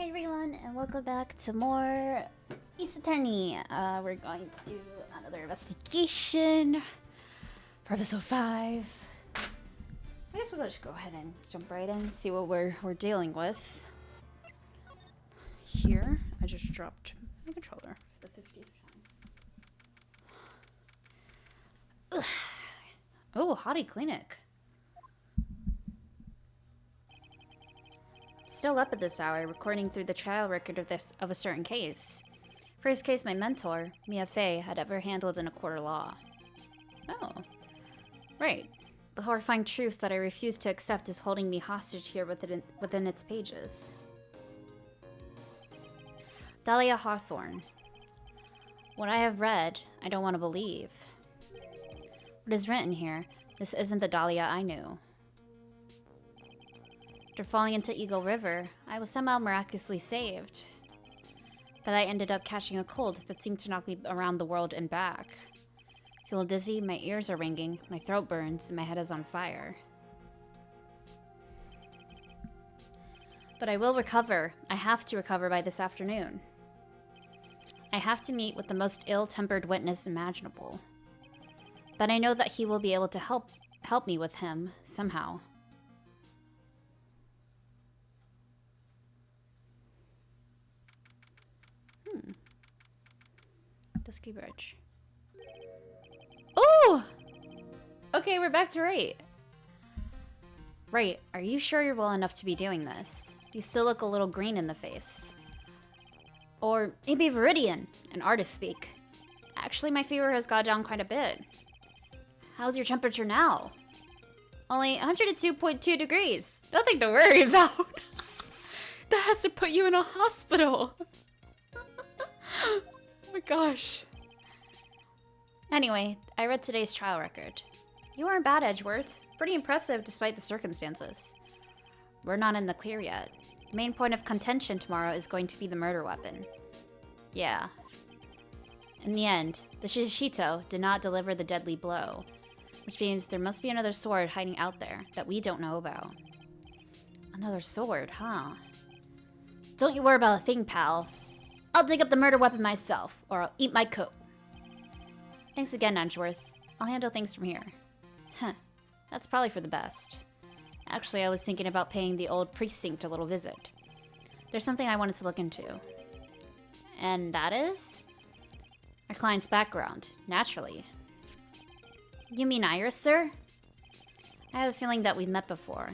Hey everyone, and welcome back to more Ace Attorney. We're going to do another investigation for episode 5. I guess we'll just go ahead and jump right in and see what we're dealing with. Here, I just dropped my controller for the 50th time. Oh, hottie clinic. Still up at this hour, recording through the trial record of a certain case. First case my mentor, Mia Fey, had ever handled in a court of law. Oh. Right. The horrifying truth that I refuse to accept is holding me hostage here within its pages. Dahlia Hawthorne. What I have read, I don't want to believe. What is written here, this isn't the Dahlia I knew. After falling into Eagle River, I was somehow miraculously saved. But I ended up catching a cold that seemed to knock me around the world and back. I feel dizzy, my ears are ringing, my throat burns, and my head is on fire. But I will recover. I have to recover by this afternoon. I have to meet with the most ill-tempered witness imaginable. But I know that he will be able to help me with him, somehow. Dusky Bridge. Oh! Okay, we're back to Wright. Wright, are you sure you're well enough to be doing this? You still look a little green in the face. Or maybe Viridian, an artist speak. Actually, my fever has gone down quite a bit. How's your temperature now? Only 102.2 degrees. Nothing to worry about. That has to put you in a hospital. Oh my gosh. Anyway, I read today's trial record. You weren't bad, Edgeworth. Pretty impressive despite the circumstances. We're not in the clear yet. The main point of contention tomorrow is going to be the murder weapon. Yeah. In the end, the Shishito did not deliver the deadly blow, which means there must be another sword hiding out there that we don't know about. Another sword, huh? Don't you worry about a thing, pal. I'll dig up the murder weapon myself, or I'll eat my coat. Thanks again, Edgeworth. I'll handle things from here. Huh. That's probably for the best. Actually, I was thinking about paying the old precinct a little visit. There's something I wanted to look into. And that is? Our client's background, naturally. You mean Iris, sir? I have a feeling that we've met before.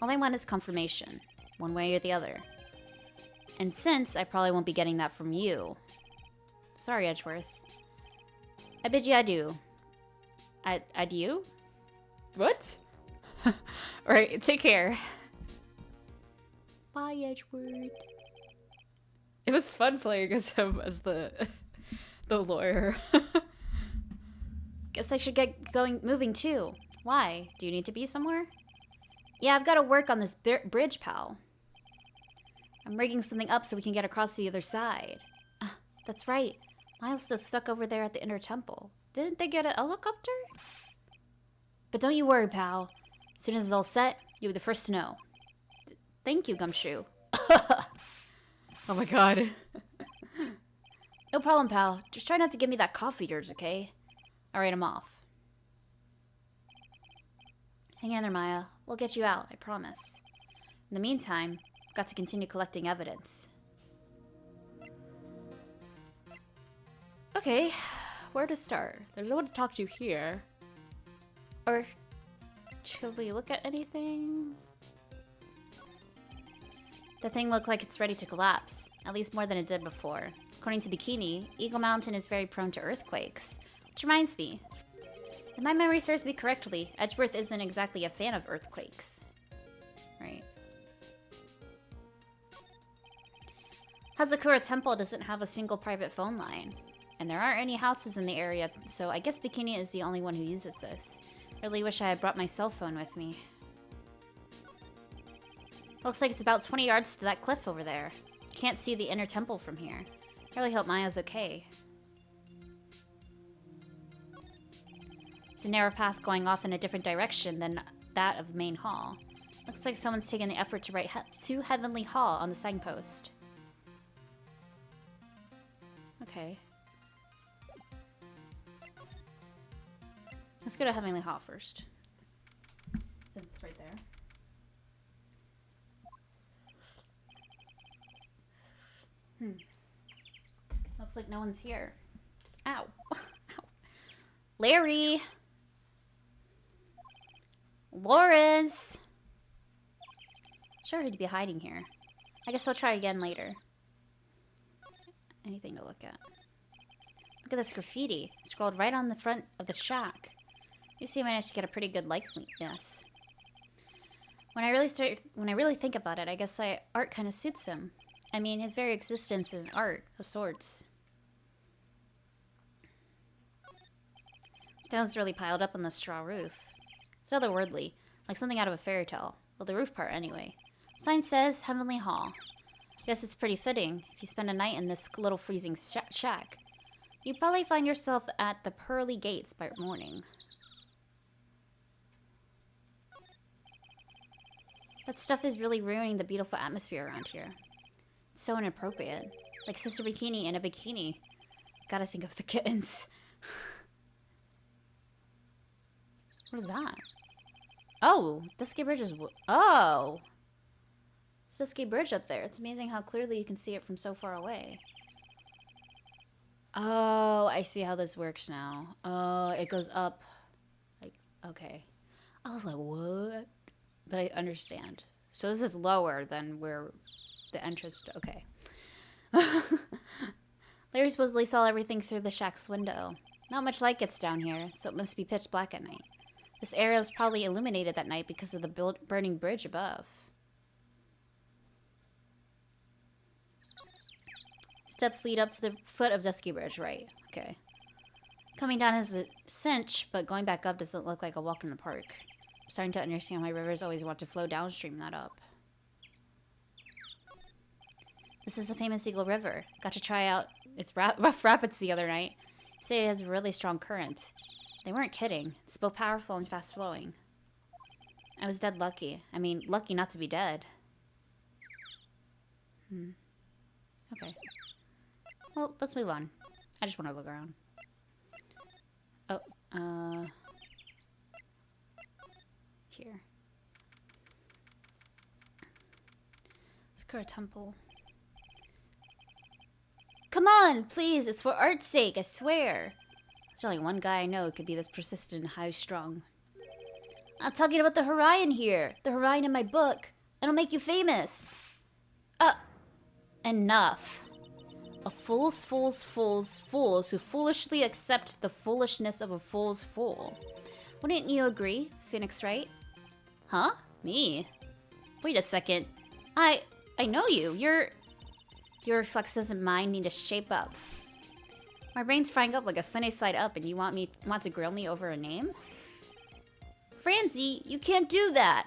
All I want is confirmation, one way or the other. And since I probably won't be getting that from you. Sorry, Edgeworth. I bid you adieu. Adieu? What? Alright, take care. Bye, Edgeworth. It was fun playing as him as the lawyer. Guess I should get moving too. Why? Do you need to be somewhere? Yeah, I've got to work on this bridge, pal. I'm rigging something up so we can get across the other side. That's right. Miles still stuck over there at the inner temple. Didn't they get a helicopter? But don't you worry, pal. As soon as it's all set, you'll be the first to know. Thank you, Gumshoe. Oh my god. No problem, pal. Just try not to give me that cough of yours, okay? Alright, I'm off. Hang in there, Maya. We'll get you out, I promise. In the meantime, I've got to continue collecting evidence. Okay, where to start? There's no one to talk to here. Or should we look at anything? The thing looked like it's ready to collapse, at least more than it did before. According to Bikini, Eagle Mountain is very prone to earthquakes. Which reminds me, if my memory serves me correctly, Edgeworth isn't exactly a fan of earthquakes. Right. Hazakura Temple doesn't have a single private phone line. And there aren't any houses in the area, so I guess Bikini is the only one who uses this. I really wish I had brought my cell phone with me. Looks like it's about 20 yards to that cliff over there. Can't see the inner temple from here. I really hope Maya's okay. There's a narrow path going off in a different direction than that of the main hall. Looks like someone's taken the effort to write to Heavenly Hall on the signpost. Okay. Let's go to Heavenly Hall first. Since it's right there. Looks like no one's here. Ow. Ow. Larry! Lawrence! Sure he'd be hiding here. I guess I'll try again later. Anything to look at. Look at this graffiti. Scrolled right on the front of the shack. You see, I managed to get a pretty good likeness. When I really think about it, I guess art kind of suits him. I mean, his very existence is an art of sorts. Stones really piled up on the straw roof. It's otherworldly, like something out of a fairy tale. Well, the roof part, anyway. Sign says Heavenly Hall. Guess it's pretty fitting if you spend a night in this little freezing shack. You'd probably find yourself at the pearly gates by morning. That stuff is really ruining the beautiful atmosphere around here. It's so inappropriate. Like Sister Bikini in a bikini. Gotta think of the kittens. What is that? Oh, Dusky Bridge is... Oh! It's Dusky Bridge up there. It's amazing how clearly you can see it from so far away. Oh, I see how this works now. Oh, it goes up. Like, okay. I was like, what? But I understand. So this is lower than where the entrance... Okay. Larry supposedly saw everything through the shack's window. Not much light gets down here, so it must be pitch black at night. This area was probably illuminated that night because of the burning bridge above. Steps lead up to the foot of Dusky Bridge, right? Okay. Coming down is a cinch, but going back up doesn't look like a walk in the park. I'm starting to understand why rivers always want to flow downstream, not up. This is the famous Eagle River. Got to try out its rough rapids the other night. Say it has a really strong current. They weren't kidding. It's both powerful and fast-flowing. I was dead lucky. I mean, lucky not to be dead. Okay. Well, let's move on. I just want to look around. Oh, here. Sakura Temple. Come on, please! It's for art's sake, I swear! There's only one guy I know who could be this persistent and high-strung. I'm talking about the Horion here! The Horion in my book! It'll make you famous! Enough. A fool's fools who foolishly accept the foolishness of a fool's fool. Wouldn't you agree, Phoenix Wright? Huh? Me? Wait a second. I know you. Your reflexes and mine need to shape up. My brain's frying up like a sunny side up and you want to grill me over a name? Francie, you can't do that!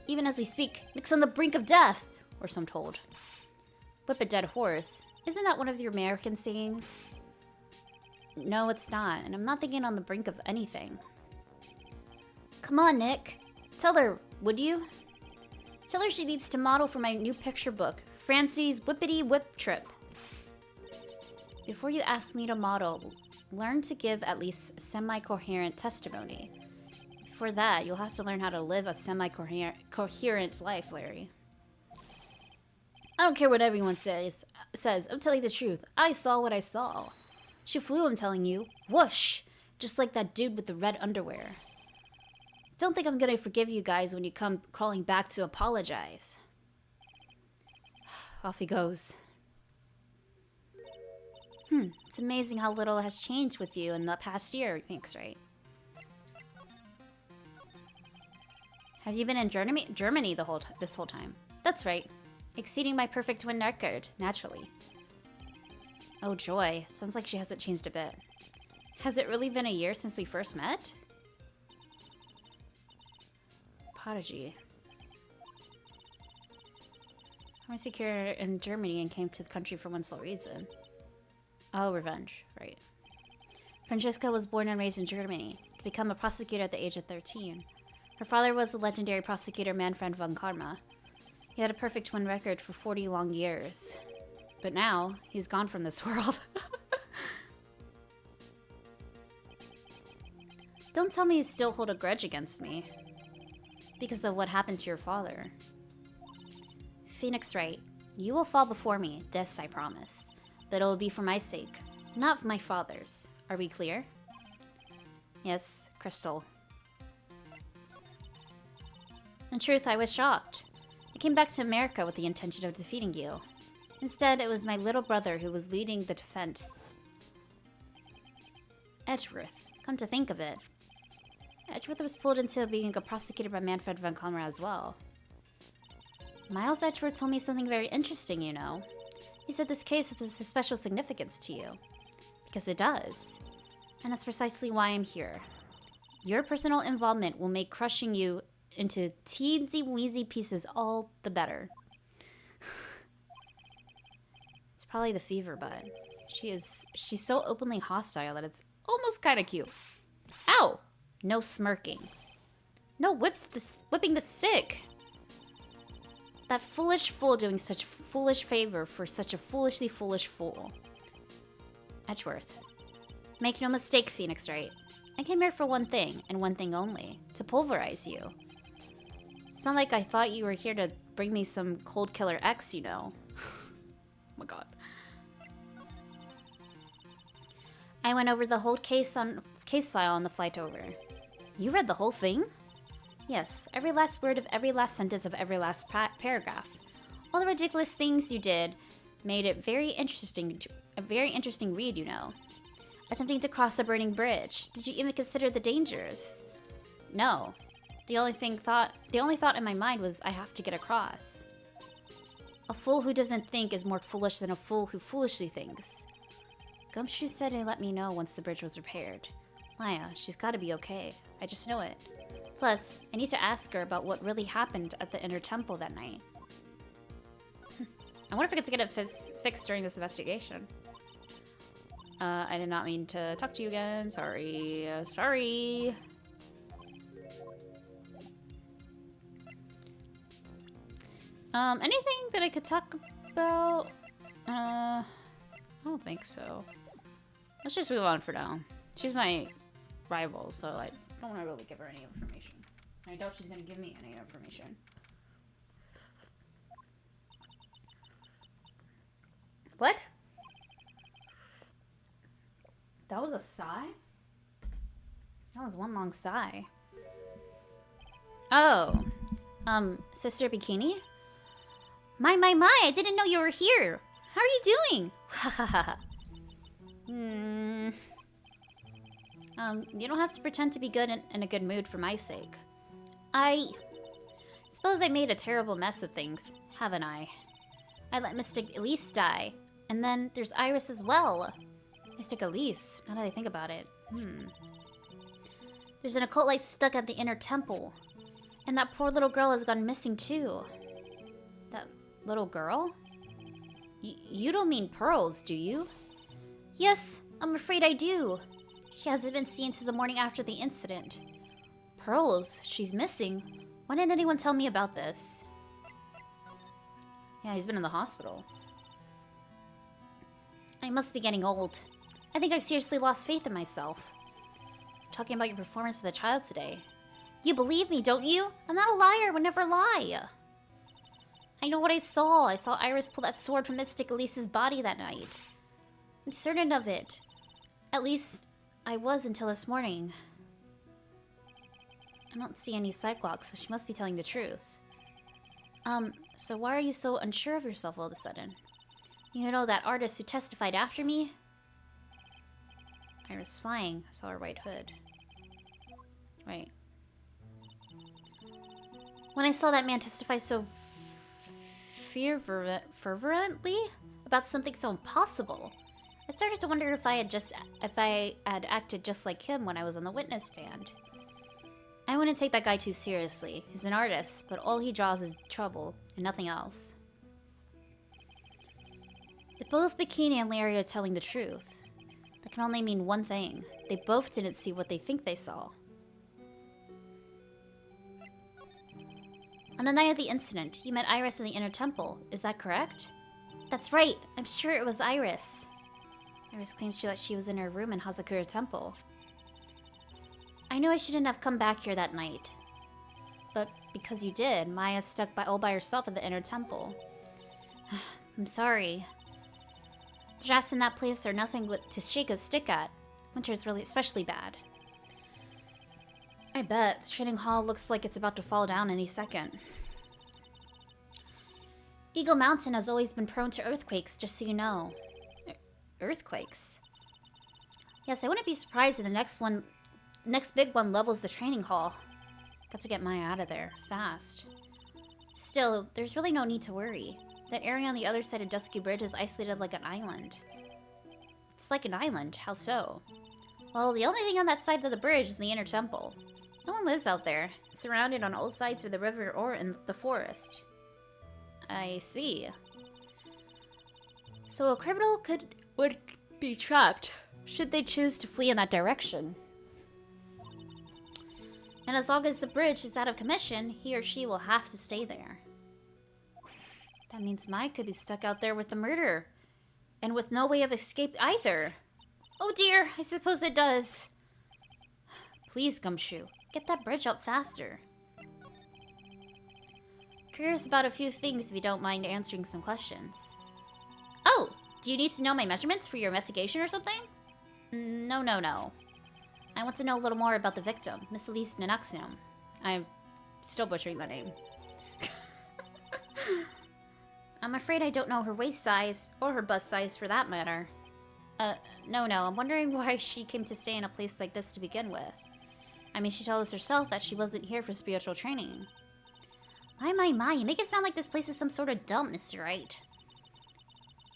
Even as we speak, Nick's on the brink of death, or so I'm told. Whip a dead horse. Isn't that one of your American sayings? No, it's not, and I'm not thinking on the brink of anything. Come on, Nick. Tell her, would you? Tell her she needs to model for my new picture book, Francie's Whippity Whip Trip. Before you ask me to model, learn to give at least semi-coherent testimony. For that, you'll have to learn how to live a semi-coherent life, Larry. I don't care what everyone says. I'm telling the truth. I saw what I saw. She flew, I'm telling you. Whoosh! Just like that dude with the red underwear. Don't think I'm gonna forgive you guys when you come crawling back to apologize. Off he goes. It's amazing how little has changed with you in the past year, thanks, right? Have you been in Germany this whole time? That's right. Exceeding my perfect win record, naturally. Oh joy, sounds like she hasn't changed a bit. Has it really been a year since we first met? Prodigy. I was secure in Germany and came to the country for one sole reason. Oh, revenge, right. Francesca was born and raised in Germany, to become a prosecutor at the age of 13. Her father was the legendary prosecutor Manfred von Karma. He had a perfect twin record for 40 long years. But now, he's gone from this world. Don't tell me you still hold a grudge against me. Because of what happened to your father. Phoenix Wright, you will fall before me, this I promise. But it will be for my sake, not for my father's. Are we clear? Yes, Crystal. In truth, I was shocked. I came back to America with the intention of defeating you. Instead, it was my little brother who was leading the defense. Edgeworth, come to think of it. Edgeworth was pulled into being a prosecutor by Manfred von Kamera as well. Miles Edgeworth told me something very interesting, you know. He said this case has a special significance to you. Because it does. And that's precisely why I'm here. Your personal involvement will make crushing you into teensy-weensy pieces all the better. It's probably the fever, bud. She's so openly hostile that it's almost kind of cute. Ow! No smirking. No whipping the sick. That foolish fool doing such foolish favor for such a foolishly foolish fool. Edgeworth. Make no mistake, Phoenix Wright. I came here for one thing, and one thing only. To pulverize you. It's not like I thought you were here to bring me some cold killer X, you know. Oh my god. I went over the whole case file on the flight over. You read the whole thing? Yes, every last word of every last sentence of every last paragraph. All the ridiculous things you did made it a very interesting read, you know. Attempting to cross a burning bridge. Did you even consider the dangers? No. The only thought in my mind was I have to get across. A fool who doesn't think is more foolish than a fool who foolishly thinks. Gumshoe said he'd let me know once the bridge was repaired. Maya, she's gotta be okay. I just know it. Plus, I need to ask her about what really happened at the Inner Temple that night. I wonder if I get to get it fixed during this investigation. I did not mean to talk to you again. Sorry. Sorry. Anything that I could talk about? I don't think so. Let's just move on for now. She's my rival, so I don't want to really give her any information. I doubt she's going to give me any information. What? That was a sigh? That was one long sigh. Oh. Sister Bikini? My, I didn't know you were here. How are you doing? You don't have to pretend to be good in a good mood for my sake. I suppose I made a terrible mess of things, haven't I? I let Mystic Elise die. And then there's Iris as well. Mystic Elise, now that I think about it. There's an occult light stuck at the Inner Temple. And that poor little girl has gone missing too. That little girl? You don't mean Pearls, do you? Yes, I'm afraid I do. She hasn't been seen since the morning after the incident. Pearls? She's missing? Why didn't anyone tell me about this? Yeah, he's been in the hospital. I must be getting old. I think I've seriously lost faith in myself. Talking about your performance of the child today. You believe me, don't you? I'm not a liar, I would never lie. I know what I saw. I saw Iris pull that sword from Mystic Elise's body that night. I'm certain of it. At least, I was until this morning. I don't see any Cyclops, so she must be telling the truth. So why are you so unsure of yourself all of a sudden? You know that artist who testified after me? Iris flying. I saw her white hood. Right. When I saw that man testify so fervently about something so impossible, I started to wonder if I had acted just like him when I was on the witness stand. I wouldn't take that guy too seriously. He's an artist, but all he draws is trouble and nothing else. If both Bikini and Larry are telling the truth, that can only mean one thing. They both didn't see what they think they saw. On the night of the incident, you met Iris in the inner temple. Is that correct? That's right. I'm sure it was Iris. Iris claims that she was in her room in Hazakura Temple. I knew I shouldn't have come back here that night. But because you did, Maya stuck all by herself at the inner temple. I'm sorry. Drafts in that place are nothing to shake a stick at. Winter's really especially bad. I bet. The training hall looks like it's about to fall down any second. Eagle Mountain has always been prone to earthquakes, just so you know. Earthquakes? Yes, I wouldn't be surprised if the next big one levels the training hall. Got to get Maya out of there, fast. Still, there's really no need to worry. That area on the other side of Dusky Bridge is isolated like an island. It's like an island, how so? Well, the only thing on that side of the bridge is the inner temple. No one lives out there. It's surrounded on all sides with the river or in the forest. I see. So a criminal would be trapped, should they choose to flee in that direction. And as long as the bridge is out of commission, he or she will have to stay there. That means Mike could be stuck out there with the murderer, and with no way of escape either. Oh dear, I suppose it does. Please, Gumshoe, get that bridge up faster. Curious about a few things if you don't mind answering some questions. Oh, do you need to know my measurements for your investigation or something? No. I want to know a little more about the victim, Miss Elise Nanaxium. I'm still butchering that name. I'm afraid I don't know her waist size, or her bust size for that matter. No, I'm wondering why she came to stay in a place like this to begin with. I mean, she told us herself that she wasn't here for spiritual training. My, you make it sound like this place is some sort of dump, Mr. Wright.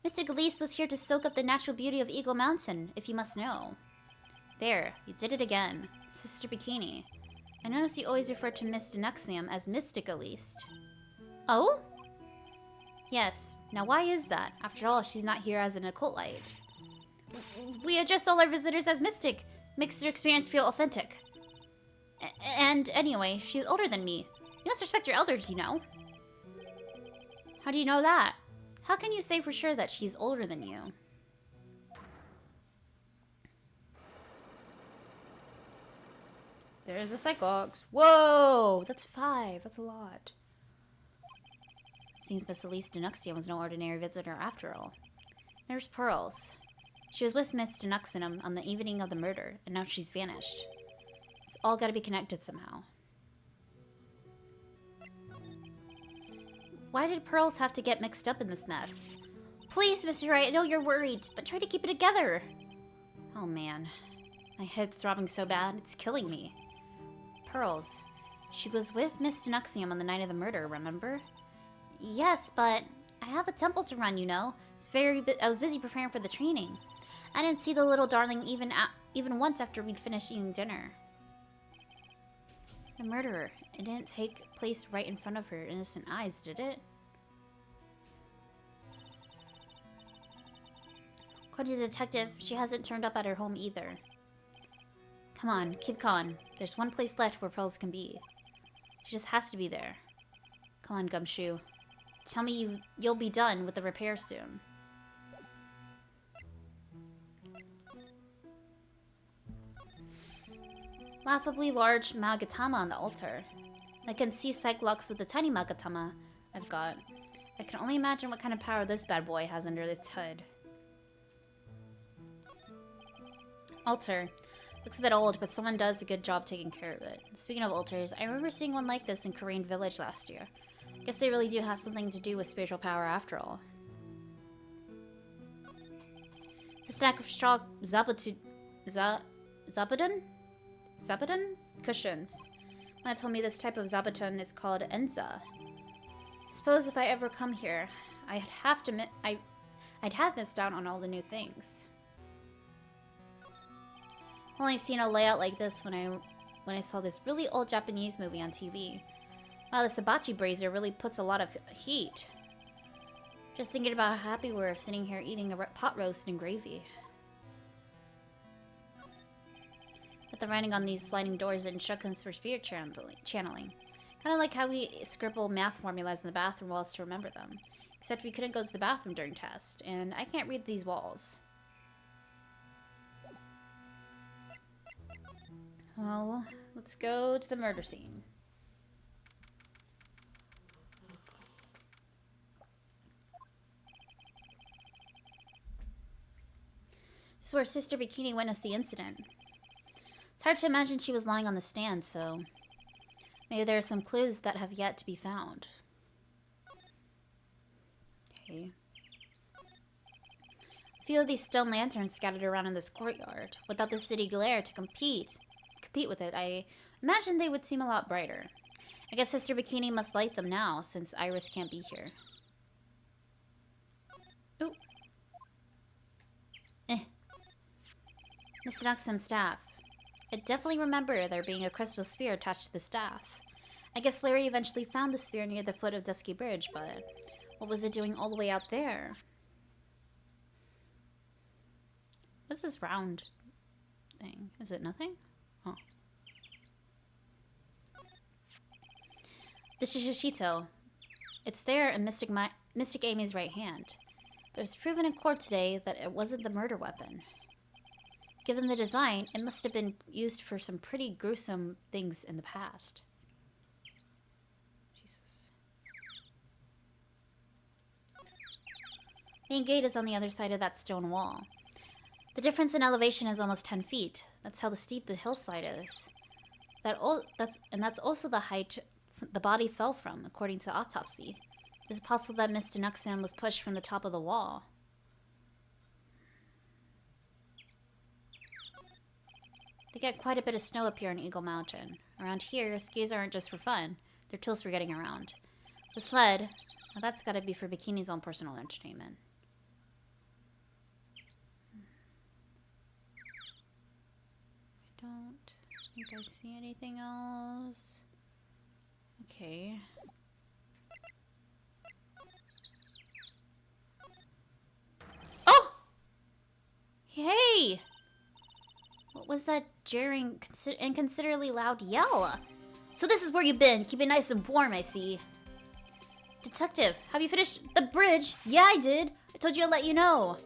Mr. Elise was here to soak up the natural beauty of Eagle Mountain, if you must know. There, you did it again. Sister Bikini. I noticed you always refer to Miss Denuxium as Mystic Elise. Oh? Yes. Now why is that? After all, she's not here as an occultite. We address all our visitors as Mystic. Makes their experience feel authentic. And anyway, she's older than me. You must respect your elders, you know. How do you know that? How can you say for sure that she's older than you? There's a Cyclops. Whoa! That's 5. That's a lot. Seems Miss Elise Denuxium was no ordinary visitor after all. There's Pearls. She was with Miss Denuxium on the evening of the murder, and now she's vanished. It's all gotta be connected somehow. Why did Pearls have to get mixed up in this mess? Please, Mr. Wright, I know you're worried, but try to keep it together. Oh man. My head's throbbing so bad, it's killing me. Pearls. She was with Miss Denuxium on the night of the murder, remember? Yes, but I have a temple to run, you know. I was busy preparing for the training. I didn't see the little darling even once after we'd finished eating dinner. The murderer. It didn't take place right in front of her innocent eyes, did it? According to the detective, she hasn't turned up at her home either. Come on, keep calm. There's one place left where Pearls can be. She just has to be there. Come on, Gumshoe. Tell me you'll be done with the repair soon. Laughably large Magatama on the altar. I can see Cyclops with the tiny Magatama I've got. I can only imagine what kind of power this bad boy has under its hood. Altar. Looks a bit old, but someone does a good job taking care of it. Speaking of altars, I remember seeing one like this in Korean Village last year. Guess they really do have something to do with spiritual power after all. The stack of straw Zabudan cushions. Maya told me this type of Zabuton is called Enza. Suppose if I ever come here, I'd have missed out on all the new things. Only seen a layout like this when I saw this really old Japanese movie on TV. Wow, this hibachi brazier really puts a lot of heat. Just thinking about how happy we're sitting here eating a pot roast and gravy. But the writing on these sliding doors instructions for spirit channeling. Kind of like how we scribble math formulas in the bathroom while to remember them. Except we couldn't go to the bathroom during test, and I can't read these walls. Well, let's go to the murder scene. This is where Sister Bikini witnessed the incident. It's hard to imagine she was lying on the stand, so maybe there are some clues that have yet to be found. Okay. A few of these stone lanterns scattered around in this courtyard. Without the city glare to compete with it, I imagine they would seem a lot brighter. I guess Sister Bikini must light them now, since Iris can't be here. Ooh. Mr. Nuxam's staff. I definitely remember there being a crystal sphere attached to the staff. I guess Larry eventually found the sphere near the foot of Dusky Bridge, but what was it doing all the way out there? What's this round thing? Is it nothing? Oh. The Shishito. It's there in Mystic Amy's right hand. But it was proven in court today that it wasn't the murder weapon. Given the design, it must have been used for some pretty gruesome things in the past. Jesus. Main gate is on the other side of that stone wall. The difference in elevation is almost 10 feet. That's how steep the hillside is. That's also the height the body fell from, according to the autopsy. Is it possible that Mr. Nuxam was pushed from the top of the wall? They get quite a bit of snow up here in Eagle Mountain. Around here, skis aren't just for fun. They're tools for getting around. The sled, well, that's gotta be for Bikini's own personal entertainment. I don't think I see anything else. Okay. Oh! Hey! What was that jarring, inconsiderately loud yell? So this is where you've been. Keep it nice and warm, I see. Detective, have you finished the bridge? Yeah, I did. I told you I'd let you know.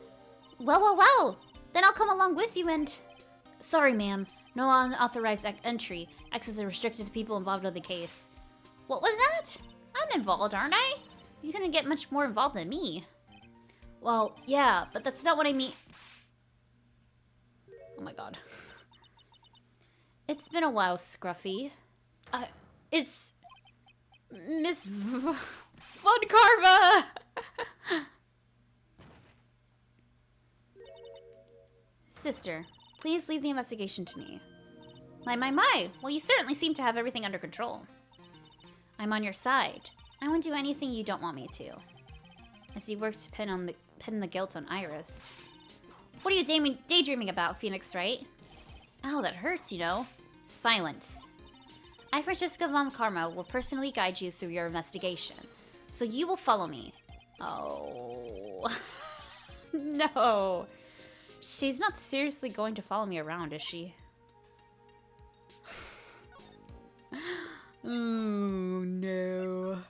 Well. Then I'll come along with you and... Sorry, ma'am. No unauthorized entry. Access is restricted to people involved in the case. What was that? I'm involved, aren't I? You couldn't get much more involved than me. Well, yeah, but that's not what I mean. Oh my god. It's been a while, Scruffy. It's... Miss... Von Karma! Sister, please leave the investigation to me. My. Well, you certainly seem to have everything under control. I'm on your side. I won't do anything you don't want me to. As you work to pin the guilt on Iris. What are you daydreaming about, Phoenix Wright? Ow, that hurts, you know. Silence. I, Francesca Von Karma, will personally guide you through your investigation. So you will follow me. Oh. No. She's not seriously going to follow me around, is she? Oh, no.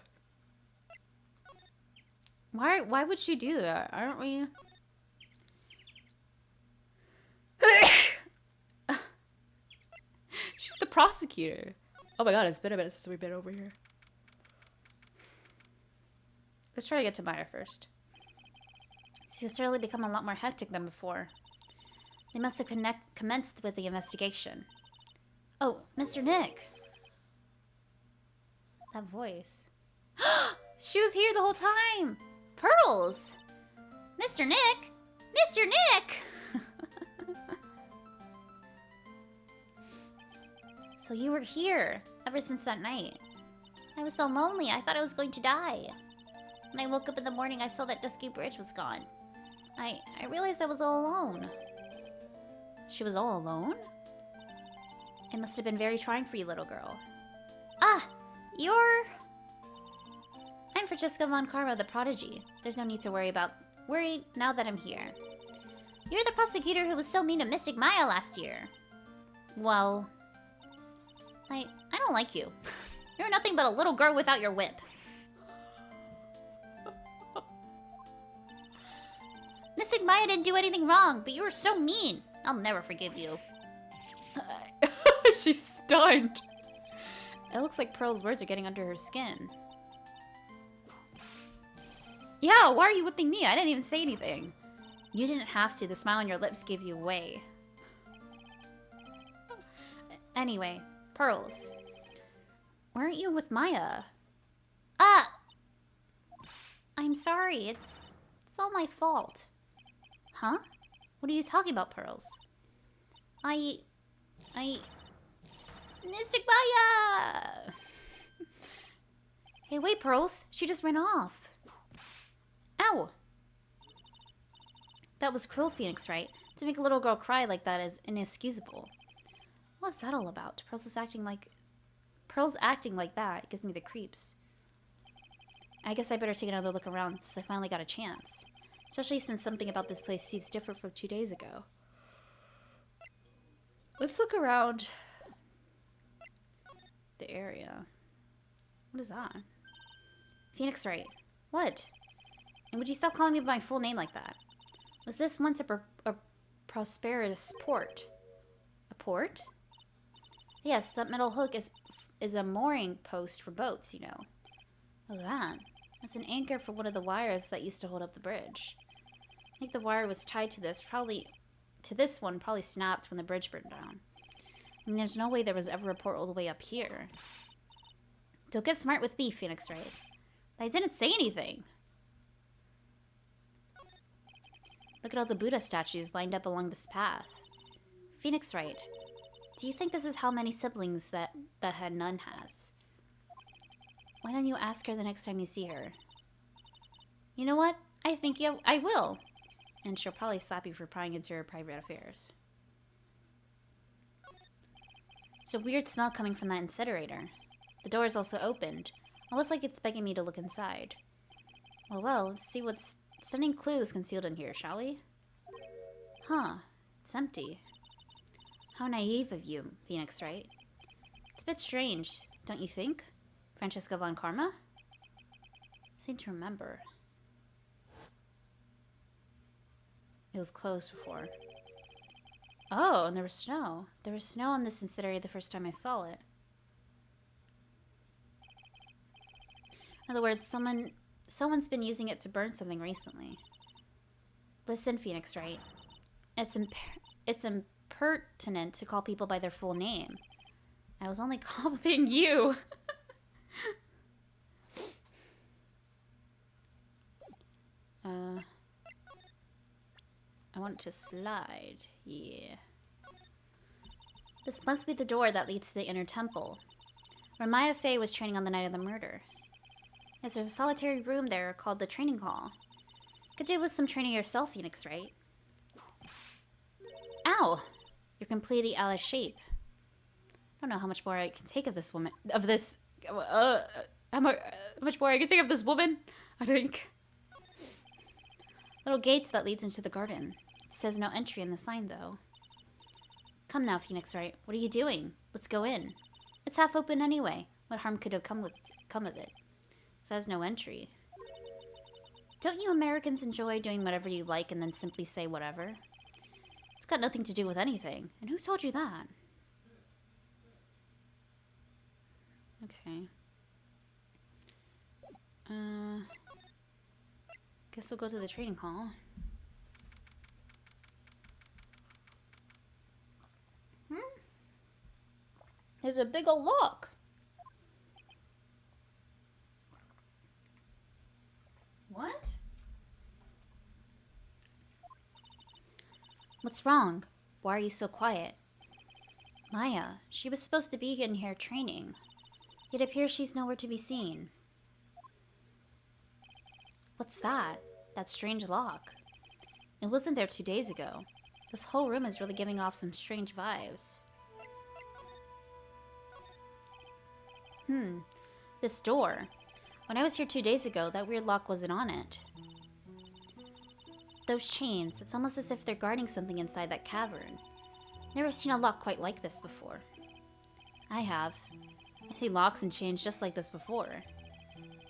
Why would she do that? Aren't we... She's the prosecutor. Oh my god, it's been a minute since we've been over here. Let's try to get to Maya first. She's certainly become a lot more hectic than before. They must have commenced with the investigation. Oh, Mr. Nick. That voice. She was here the whole time. Pearls. Mr. Nick. Mr. Nick. So you were here ever since that night. I was so lonely, I thought I was going to die. When I woke up in the morning, I saw that Dusky Bridge was gone. I realized I was all alone. She was all alone? It must have been very trying for you, little girl. Ah, you're... I'm Francesca Von Karma, the prodigy. There's no need to worry now that I'm here. You're the prosecutor who was so mean to Mystic Maya last year. Well... I don't like you. You're nothing but a little girl without your whip. Mystic Maya didn't do anything wrong, but you were so mean. I'll never forgive you. She's stunned. It looks like Pearl's words are getting under her skin. Yeah, why are you whipping me? I didn't even say anything. You didn't have to. The smile on your lips gave you away. Anyway, Pearls. Weren't you with Maya? Ah! I'm sorry. It's all my fault. Huh? What are you talking about, Pearls? Mystic Maya! Hey, wait, Pearls. She just ran off. Ow! That was cruel, Phoenix, right? To make a little girl cry like that is inexcusable. What's that all about? Pearls acting like that. It gives me the creeps. I guess I better take another look around since I finally got a chance. Especially since something about this place seems different from 2 days ago. Let's look around the area. What is that? Phoenix Wright. What? And would you stop calling me by my full name like that? Was this once a prosperous port? A port? Yes, that metal hook is a mooring post for boats, you know. Oh, that. That's an anchor for one of the wires that used to hold up the bridge. I think the wire was tied to this, probably snapped when the bridge burned down. I mean, there's no way there was ever a port all the way up here. Don't get smart with me, Phoenix Wright. I didn't say anything. Look at all the Buddha statues lined up along this path. Phoenix Wright, do you think this is how many siblings that head nun has? Why don't you ask her the next time you see her? You know what? I think I will. And she'll probably slap you for prying into her private affairs. There's a weird smell coming from that incinerator. The door is also opened, almost like it's begging me to look inside. Well, let's see what stunning clues concealed in here, shall we? Huh, it's empty. How naive of you, Phoenix Wright. It's a bit strange, don't you think? Francesca von Karma? I seem to remember. It was closed before. Oh, and there was snow. There was snow on this incinerator the first time I saw it. In other words, someone's been using it to burn something recently. Listen, Phoenix Wright. It's impertinent to call people by their full name. I was only complimenting you. I want to slide. Yeah. This must be the door that leads to the inner temple, where Maya Fey was training on the night of the murder. Yes, there's a solitary room there called the training hall. Could do with some training yourself, Phoenix, right? Ow! You're completely out of shape. I don't know how much more I can take of this woman. How much more I can take of this woman? I think. Little gates that leads into the garden. It says no entry in the sign, though. Come now, Phoenix Wright. What are you doing? Let's go in. It's half open anyway. What harm could have come of it? It says no entry. Don't you Americans enjoy doing whatever you like and then simply say whatever? It's got nothing to do with anything. And who told you that? Okay. Guess we'll go to the training hall. There's a big ol' lock. What? What's wrong? Why are you so quiet? Maya, she was supposed to be in here training. It appears she's nowhere to be seen. What's that? That strange lock. It wasn't there 2 days ago. This whole room is really giving off some strange vibes. This door. When I was here 2 days ago, that weird lock wasn't on it. Those chains, it's almost as if they're guarding something inside that cavern. Never seen a lock quite like this before. I have. I see locks and chains just like this before.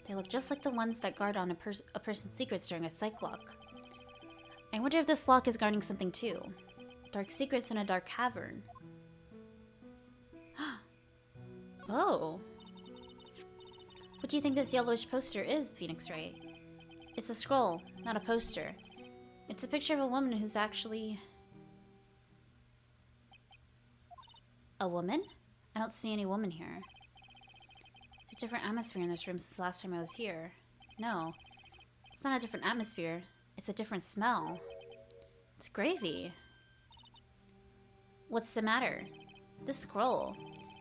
They look just like the ones that guard on a person's secrets during a psych lock. I wonder if this lock is guarding something too. Dark secrets in a dark cavern. Oh. What do you think this yellowish poster is, Phoenix Wright? It's a scroll, not a poster. It's a picture of a woman who's actually... A woman? I don't see any woman here. It's a different atmosphere in this room since the last time I was here. No, it's not a different atmosphere. It's a different smell. It's gravy. What's the matter? This scroll.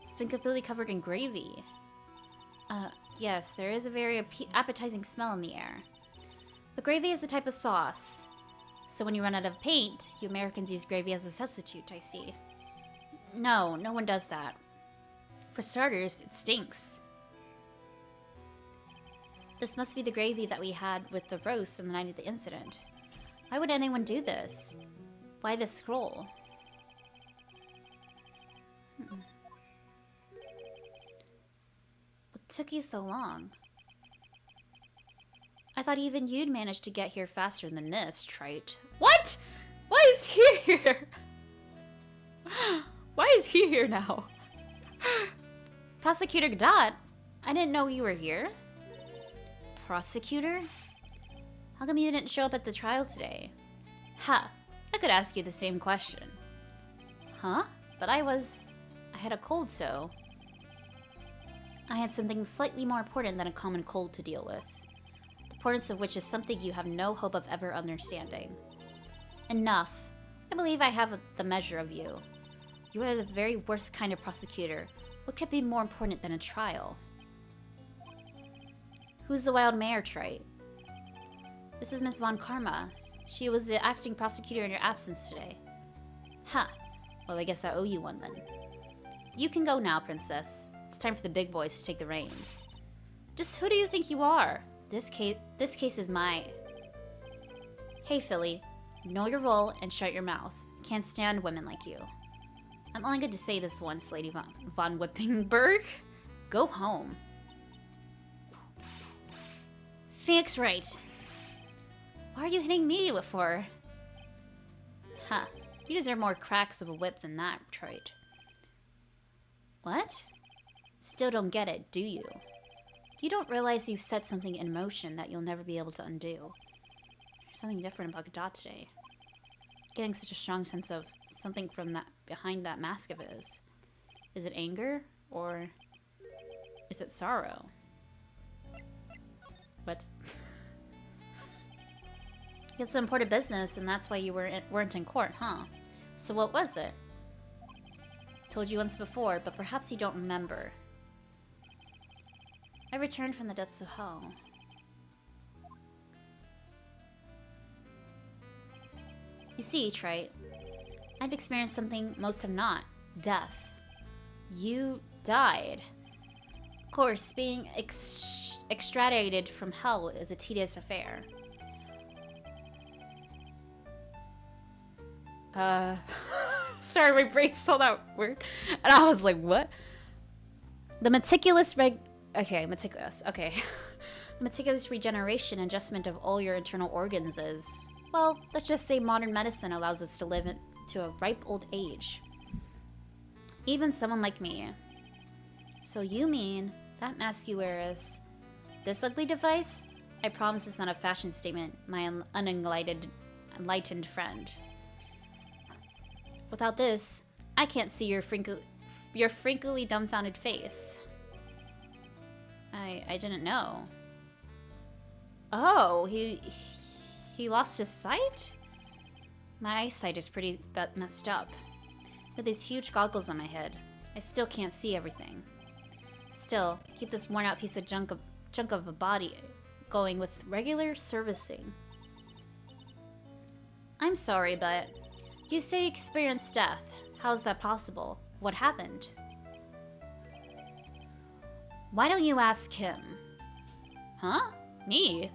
It's been completely covered in gravy. Yes, there is a very appetizing smell in the air. But gravy is a type of sauce. So when you run out of paint, you Americans use gravy as a substitute, I see. No, no one does that. For starters, it stinks. This must be the gravy that we had with the roast on the night of the incident. Why would anyone do this? Why this scroll? What took you so long? I thought even you'd managed to get here faster than this, Trite. What? Why is he here? Why is he here now? Prosecutor Godot? I didn't know you were here. Prosecutor? How come you didn't show up at the trial today? Ha! I could ask you the same question. Huh? But I had a cold, so... I had something slightly more important than a common cold to deal with. The importance of which is something you have no hope of ever understanding. Enough. I believe I have the measure of you. You are the very worst kind of prosecutor. What could be more important than a trial? Who's the wild mayor, Trite? This is Miss Von Karma. She was the acting prosecutor in your absence today. Huh. Well, I guess I owe you one then. You can go now, Princess. It's time for the big boys to take the reins. Just who do you think you are? This case is my... Hey, Philly. Know your role and shut your mouth. Can't stand women like you. I'm only going to say this once, Lady Von Whippingberg. Go home. Phoenix Wright. Why are you hitting me for? Huh. You deserve more cracks of a whip than that, Trite. What? Still don't get it, do you? You don't realize you've set something in motion that you'll never be able to undo. There's something different about Godot today. Getting such a strong sense of something from that behind that mask of his. Is it anger or is it sorrow? What? You had some important business, and that's why you weren't in court, huh? So what was it? I told you once before, but perhaps you don't remember. I returned from the depths of hell. You see, Trite, I've experienced something most have not. Death. You died. Of course, being extradited from hell is a tedious affair. Sorry, my brain saw that word. And I was like, what? The meticulous The meticulous regeneration and adjustment of all your internal organs is, well, let's just say modern medicine allows us to live to a ripe old age. Even someone like me. So you mean that mask you wear is this ugly device? I promise it's not a fashion statement, my enlightened friend. Without this, I can't see your frankly dumbfounded face. I didn't know. Oh, he lost his sight? My eyesight is pretty messed up. With these huge goggles on my head, I still can't see everything. Still, keep this worn out piece of junk of a body going with regular servicing. I'm sorry, but you say you experienced death. How's that possible? What happened? Why don't you ask him? Huh? Me?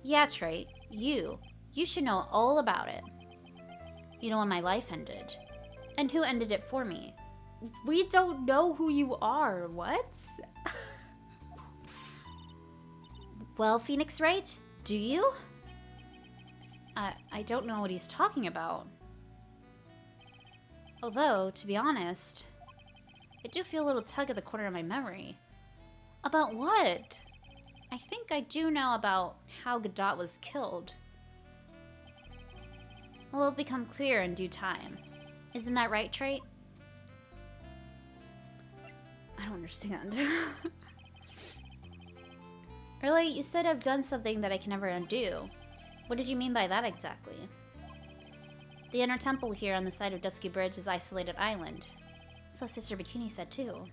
Yeah, that's right. You. You should know all about it. You know when my life ended. And who ended it for me? We don't know who you are. What? Well, Phoenix Wright, do you? I don't know what he's talking about. Although, to be honest, I do feel a little tug at the corner of my memory. About what? I think I do know about how Godot was killed. Well, it'll become clear in due time. Isn't that right, Trait? I don't understand. Earlier, you said I've done something that I can never undo. What did you mean by that exactly? The inner temple here on the side of Dusky Bridge is isolated island. So Sister Bikini said too.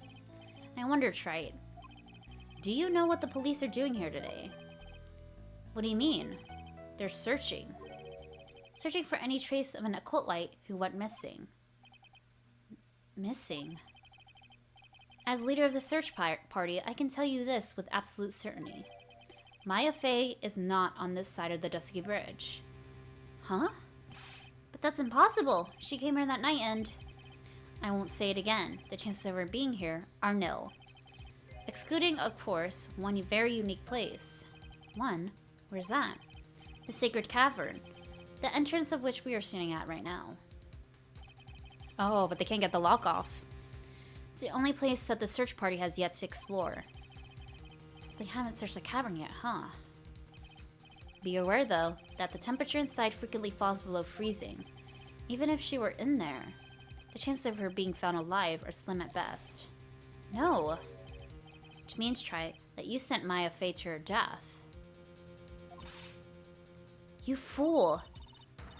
I wonder, Trite, do you know what the police are doing here today? What do you mean? They're searching. Searching for any trace of an occultite who went missing. Missing? As leader of the search party, I can tell you this with absolute certainty. Maya Fey is not on this side of the Dusky Bridge. Huh? But that's impossible. She came here that night and... I won't say it again. The chances of her being here are nil. Excluding, of course, one very unique place. One? Where's that? The Sacred Cavern. The entrance of which we are standing at right now. Oh, but they can't get the lock off. It's the only place that the search party has yet to explore. So they haven't searched the cavern yet, huh? Be aware, though, that the temperature inside frequently falls below freezing. Even if she were in there, the chances of her being found alive are slim at best. No. Which means, Try, that you sent Maya Fey to her death. You fool!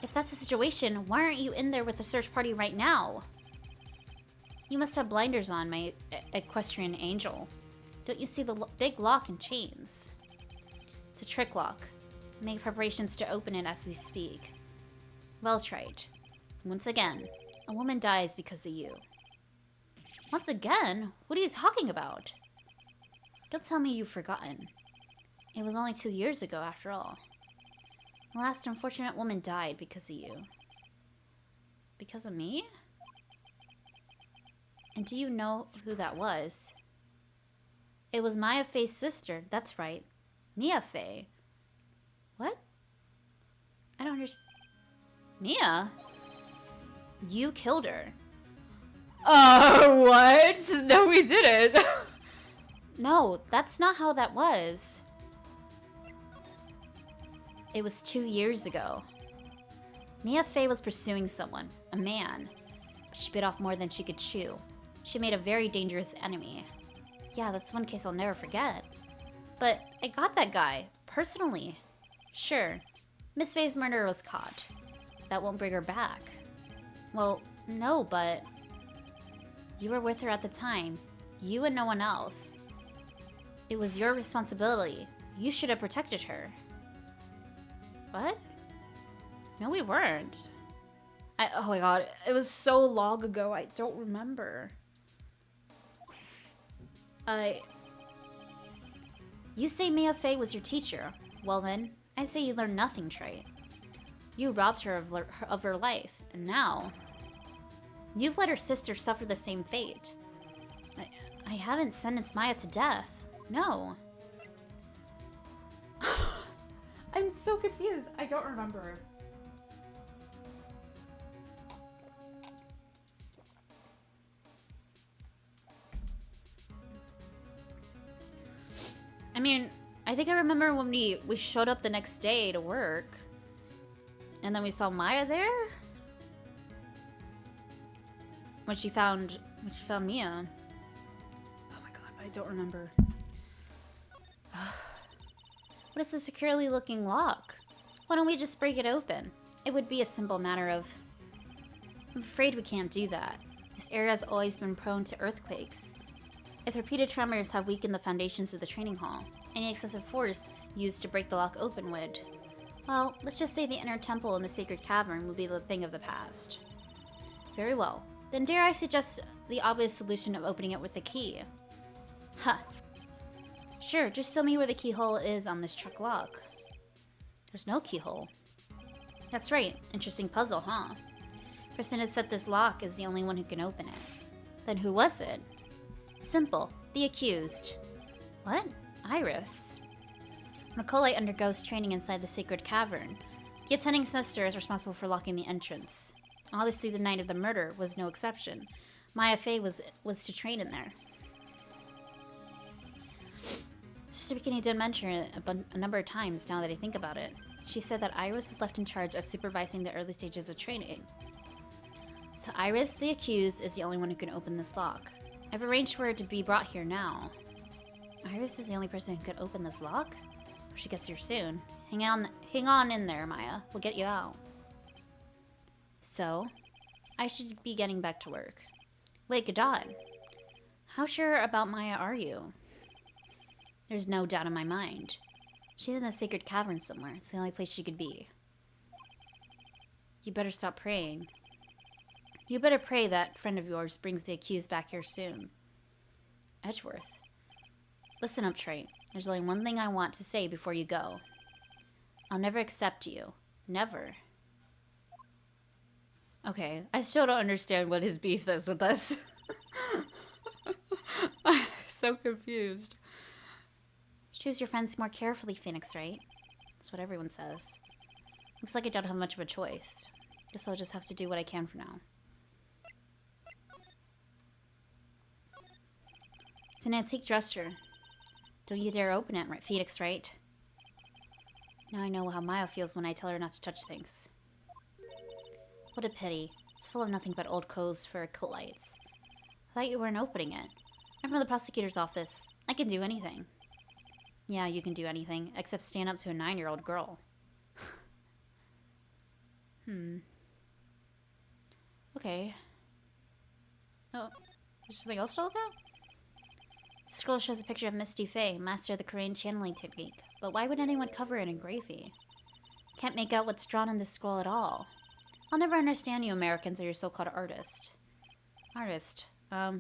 If that's the situation, why aren't you in there with the search party right now? You must have blinders on, my equestrian angel. Don't you see the big lock and chains? It's a trick lock. Make preparations to open it as we speak. Well tried. Once again, a woman dies because of you. Once again? What are you talking about? Don't tell me you've forgotten. It was only 2 years ago, after all. The last unfortunate woman died because of you. Because of me? And do you know who that was? It was Maya Fey's sister, that's right. Mia Fey. What? I don't understand. Mia? You killed her. What? No, we didn't. No, that's not how that was. It was 2 years ago. Mia Fey was pursuing someone, a man. But she bit off more than she could chew. She made a very dangerous enemy. Yeah, that's one case I'll never forget. But I got that guy, personally. Sure, Miss Fey's murderer was caught. That won't bring her back. Well, no, but... You were with her at the time. You and no one else. It was your responsibility. You should have protected her. What? No, we weren't. Oh my god, it was so long ago, I don't remember. You say Mia Fey was your teacher. Well then, I say you learned nothing, Trey. You robbed her of her life, and now... You've let her sister suffer the same fate. I haven't sentenced Maya to death. No. I'm so confused. I don't remember. I mean, I think I remember when we showed up the next day to work. And then we saw Maya there? When she found Mia. Oh my god, I don't remember. What is this securely looking lock? Why don't we just break it open? It would be a simple matter of... I'm afraid we can't do that. This area has always been prone to earthquakes. If repeated tremors have weakened the foundations of the training hall, any excessive force used to break the lock open would... Well, let's just say the inner temple in the sacred cavern would be the thing of the past. Very well. Then dare I suggest the obvious solution of opening it with a key? Huh. Sure, just show me where the keyhole is on this truck lock. There's no keyhole. That's right. Interesting puzzle, huh? Person has said this lock is the only one who can open it. Then who was it? Simple. The accused. What? Iris. When a Colite undergoes training inside the sacred cavern, the attending sister is responsible for locking the entrance. Obviously, the night of the murder was no exception. Maya Fey was to train in there. Sister Bikini did mention it a number of times now that I think about it. She said that Iris is left in charge of supervising the early stages of training. So Iris, the accused, is the only one who can open this lock. I've arranged for her to be brought here now. Iris is the only person who could open this lock? She gets here soon. Hang on in there, Maya. We'll get you out. So, I should be getting back to work. Wait, Godot. How sure about Maya are you? There's no doubt in my mind. She's in a sacred cavern somewhere. It's the only place she could be. You better stop praying. You better pray that friend of yours brings the accused back here soon. Edgeworth. Listen up, Trey. There's only one thing I want to say before you go. I'll never accept you. Never. Okay, I still don't understand what his beef is with us. I'm so confused. Choose your friends more carefully, Phoenix, right? That's what everyone says. Looks like I don't have much of a choice. Guess I'll just have to do what I can for now. It's an antique dresser. Don't you dare open it, Phoenix, right? Now I know how Maya feels when I tell her not to touch things. What a pity. It's full of nothing but old clothes for Colites. I thought you weren't opening it. I'm from the prosecutor's office. I can do anything. Yeah, you can do anything, except stand up to a 9-year-old girl. Okay. Oh, is there something else to look at? The scroll shows a picture of Misty Faye, master of the Korean channeling technique. But why would anyone cover it in gravy? Can't make out what's drawn in this scroll at all. I'll never understand you Americans or your so-called artist. Artist?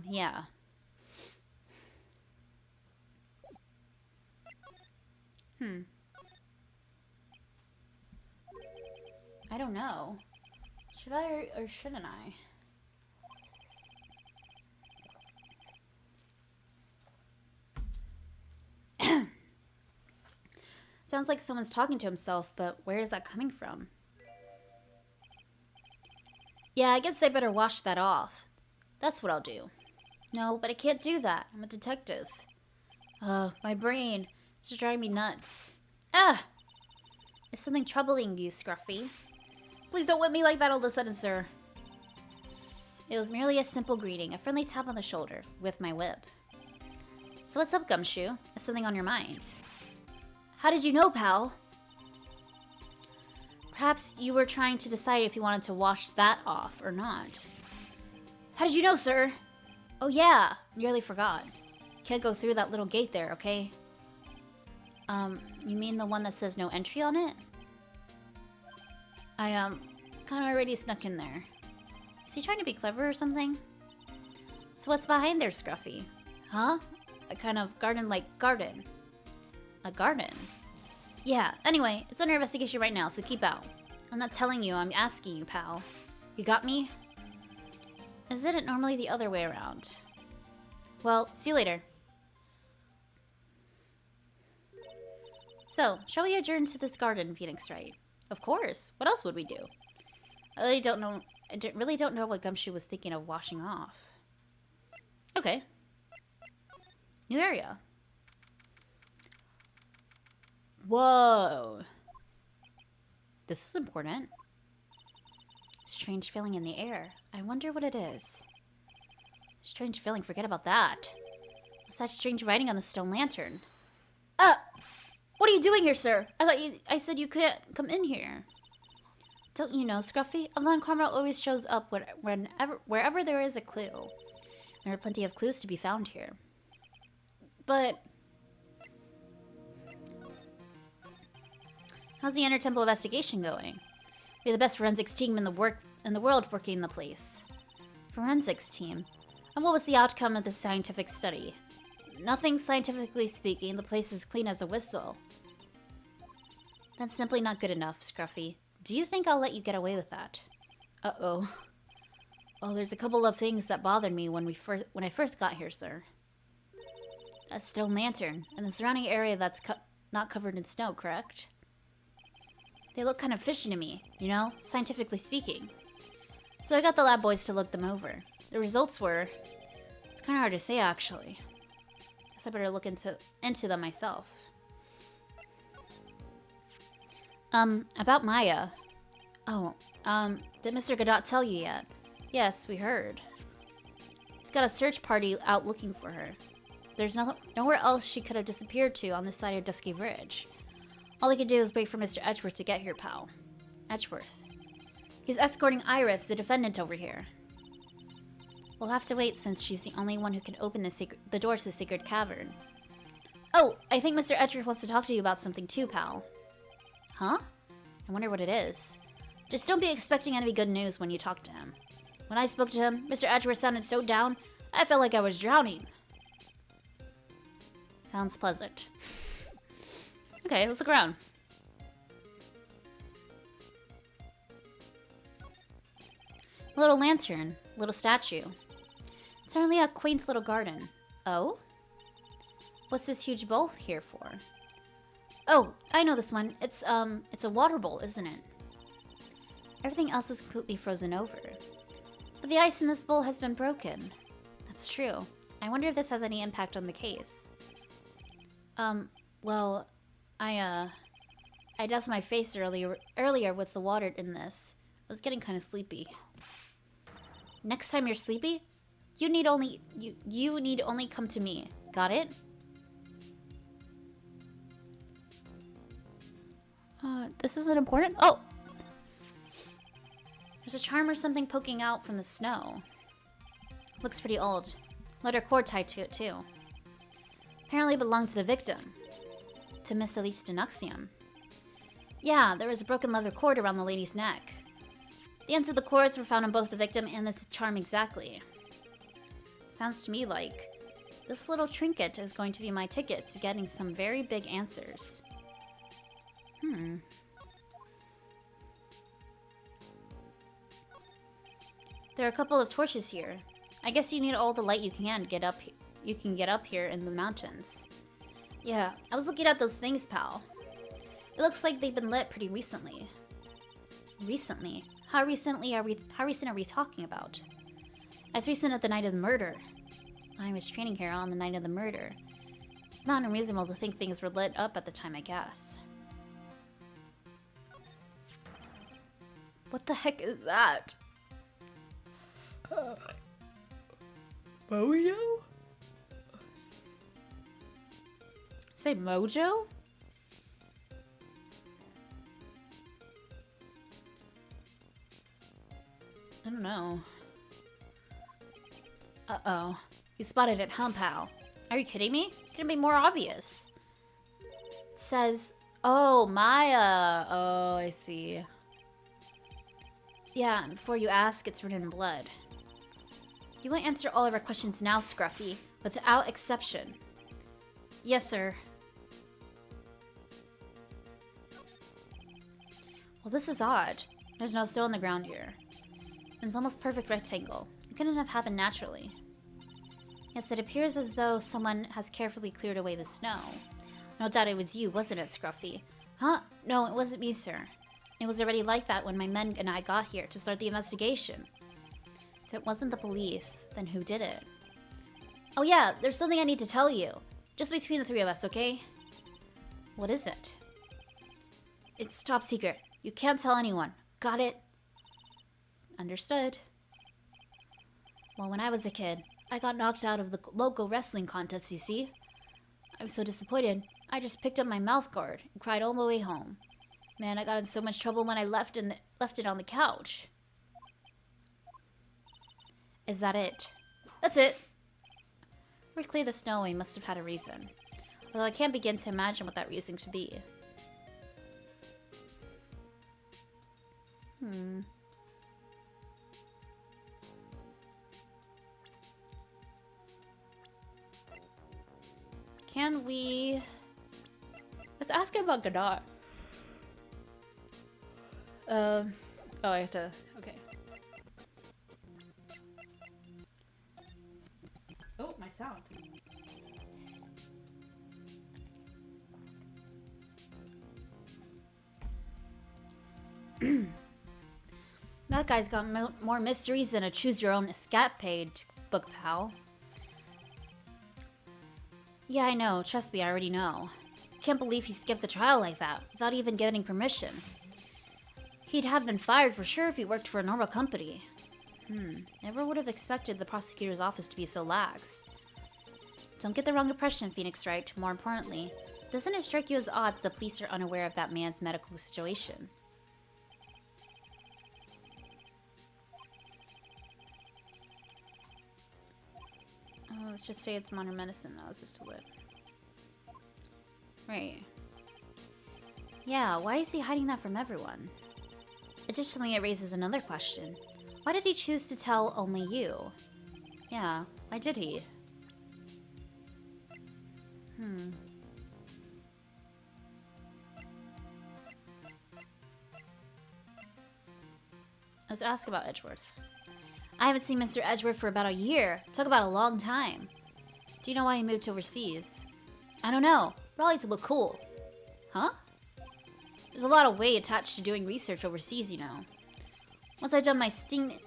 Yeah. I don't know. Should I or shouldn't I? Sounds like someone's talking to himself, but where is that coming from? Yeah, I guess I better wash that off. That's what I'll do. No, but I can't do that. I'm a detective. My brain. It's just driving me nuts. Ah! Is something troubling you, Scruffy? Please don't whip me like that all of a sudden, sir. It was merely a simple greeting, a friendly tap on the shoulder, with my whip. So what's up, Gumshoe? Is something on your mind? How did you know, pal? Perhaps you were trying to decide if you wanted to wash that off or not. How did you know, sir? Oh yeah, nearly forgot. Can't go through that little gate there, okay? You mean the one that says no entry on it? I, kinda already snuck in there. Is he trying to be clever or something? So what's behind there, Scruffy? Huh? A kind of garden-like garden. A garden? Yeah, anyway, it's under investigation right now, so keep out. I'm not telling you, I'm asking you, pal. You got me? Isn't it normally the other way around? Well, see you later. So, shall we adjourn to this garden, Phoenix Wright? Of course. What else would we do? I really don't know what Gumshoe was thinking of washing off. Okay. New area. Whoa. This is important. Strange feeling in the air. I wonder what it is. Strange feeling, forget about that. What's that strange writing on the stone lantern? What are you doing here, sir? I said you couldn't come in here. Don't you know, Scruffy? Avon Carmel always shows up wherever there is a clue. There are plenty of clues to be found here. But how's the Inner Temple investigation going? You're the best forensics team in the world working the place. Forensics team? And what was the outcome of the scientific study? Nothing scientifically speaking, the place is clean as a whistle. That's simply not good enough, Scruffy. Do you think I'll let you get away with that? Uh-oh. Oh, there's a couple of things that bothered me when I first got here, sir. That stone lantern and the surrounding area that's not covered in snow, correct? They look kind of fishy to me, you know, scientifically speaking. So I got the lab boys to look them over. The results were... It's kind of hard to say, actually. Guess I better look into them myself. About Maya. Oh, did Mr. Godot tell you yet? Yes, we heard. He's got a search party out looking for her. There's nowhere else she could have disappeared to on this side of Dusky Ridge. All I could do is wait for Mr. Edgeworth to get here, pal. Edgeworth. He's escorting Iris, the defendant, over here. We'll have to wait since she's the only one who can open the door to the secret cavern. Oh, I think Mr. Edgeworth wants to talk to you about something too, pal. Huh? I wonder what it is. Just don't be expecting any good news when you talk to him. When I spoke to him, Mr. Edgeworth sounded so down, I felt like I was drowning. Sounds pleasant. Okay, let's look around. A little lantern, little statue. Certainly a quaint little garden. Oh? What's this huge bowl here for? Oh, I know this one. It's a water bowl, isn't it? Everything else is completely frozen over. But the ice in this bowl has been broken. That's true. I wonder if this has any impact on the case. Well, I doused my face earlier with the water in this. I was getting kind of sleepy. Next time you're sleepy, you need only come to me. Got it? This isn't important. Oh! There's a charm or something poking out from the snow. Looks pretty old. Leather cord tied to it, too. Apparently belonged to the victim. To Miss Elise Denuxium. Yeah, there was a broken leather cord around the lady's neck. The ends of the cords were found on both the victim and this charm exactly. Sounds to me like this little trinket is going to be my ticket to getting some very big answers. There are a couple of torches here. I guess you need all the light you can get up here in the mountains. Yeah, I was looking at those things, pal. It looks like they've been lit pretty recently. Recently? How recent are we talking about? As recent as the night of the murder. I was training here on the night of the murder. It's not unreasonable to think things were lit up at the time, I guess. What the heck is that? Mojo? Say Mojo? I don't know. Uh-oh. You spotted it, huh, pal? Are you kidding me? Couldn't be more obvious. It says... Oh, Maya. Oh, I see. Yeah, and before you ask, it's written in blood. You will answer all of our questions now, Scruffy, without exception. Yes, sir. Well, this is odd. There's no snow on the ground here. It's almost perfect rectangle. It couldn't have happened naturally. Yes, it appears as though someone has carefully cleared away the snow. No doubt it was you, wasn't it, Scruffy? Huh? No, it wasn't me, sir. It was already like that when my men and I got here to start the investigation. If it wasn't the police, then who did it? Oh yeah, there's something I need to tell you. Just between the three of us, okay? What is it? It's top secret. You can't tell anyone. Got it? Understood. Well, when I was a kid, I got knocked out of the local wrestling contest, you see? I was so disappointed, I just picked up my mouth guard and cried all the way home. Man, I got in so much trouble when I left it on the couch. Is that it? That's it. We cleared the snow, we must have had a reason. Although I can't begin to imagine what that reason could be. Can we... Let's ask him about Godot. Oh, I have to... Okay. nice sound. That guy's got more mysteries than a choose-your-own escapade book, pal. Yeah, I know. Trust me, I already know. Can't believe he skipped the trial like that, without even getting permission. He'd have been fired for sure if he worked for a normal company. Never would have expected the prosecutor's office to be so lax. Don't get the wrong impression, Phoenix Wright. More importantly, doesn't it strike you as odd that the police are unaware of that man's medical situation? Oh, let's just say it's modern medicine, though. It's just a lip. Right. Yeah, why is he hiding that from everyone? Additionally, it raises another question. Why did he choose to tell only you? Yeah, why did he? Let's ask about Edgeworth. I haven't seen Mr. Edgeworth for about a year. Talk about a long time. Do you know why he moved overseas? I don't know. Probably to look cool. Huh? There's a lot of weight attached to doing research overseas, you know. Once I've done my stint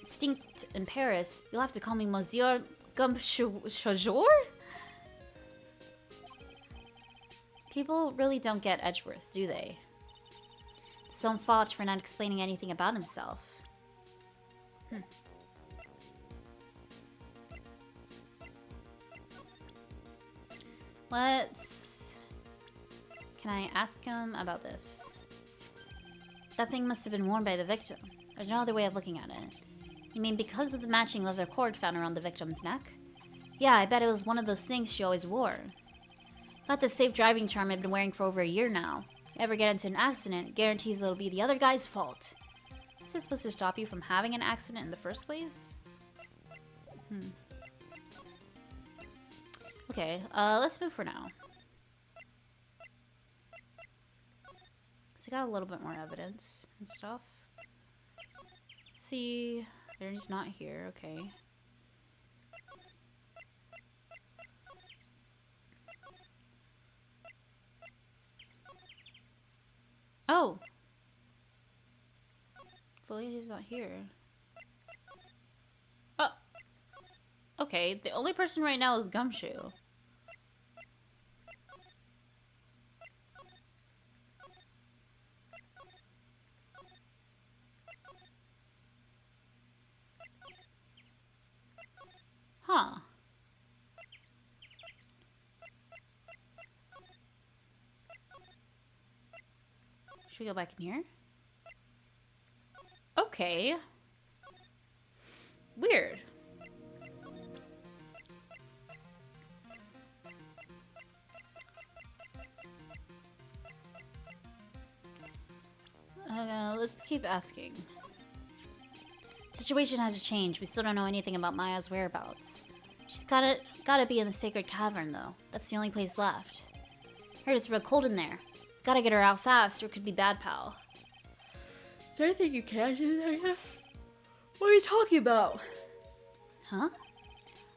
in Paris, you'll have to call me Monsieur Gumchajour? People really don't get Edgeworth, do they? It's his own fault for not explaining anything about himself. Can I ask him about this? That thing must have been worn by the victim. There's no other way of looking at it. You mean because of the matching leather cord found around the victim's neck? Yeah, I bet it was one of those things she always wore. Got the safe driving charm I've been wearing for over a year now. If you ever get into an accident, it guarantees it'll be the other guy's fault. Is it supposed to stop you from having an accident in the first place? Okay, let's move for now. So got a little bit more evidence and stuff. See, they're just not here, okay. Oh! The lady's not here. Oh! Okay, the only person right now is Gumshoe. Huh. Should we go back in here? Okay. Weird. Let's keep asking. Situation hasn't changed. We still don't know anything about Maya's whereabouts. She's gotta be in the sacred cavern, though. That's the only place left. Heard it's real cold in there. Gotta get her out fast, or it could be bad, pal. Is there anything you can do there yet? What are you talking about? Huh?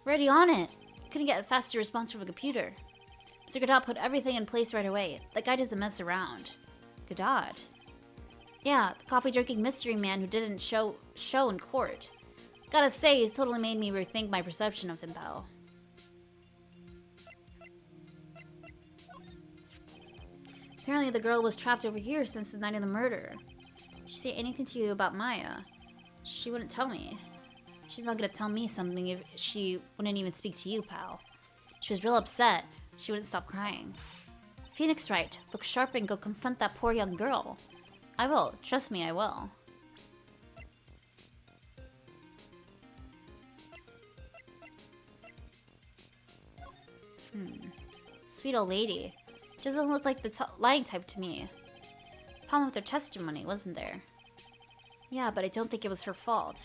We're already on it. Couldn't get a faster response from a computer. Mr. Godot put everything in place right away. That guy doesn't mess around. Godot? Yeah, the coffee-drinking mystery man who didn't show in court. Gotta say, he's totally made me rethink my perception of him, pal. Apparently the girl was trapped over here since the night of the murder. Did she say anything to you about Maya? She wouldn't tell me. She's not gonna tell me something if she wouldn't even speak to you, pal. She was real upset. She wouldn't stop crying. Phoenix Wright, look sharp and go confront that poor young girl. I will. Trust me, I will. Sweet old lady. Doesn't look like the lying type to me. Problem with her testimony, wasn't there? Yeah, but I don't think it was her fault.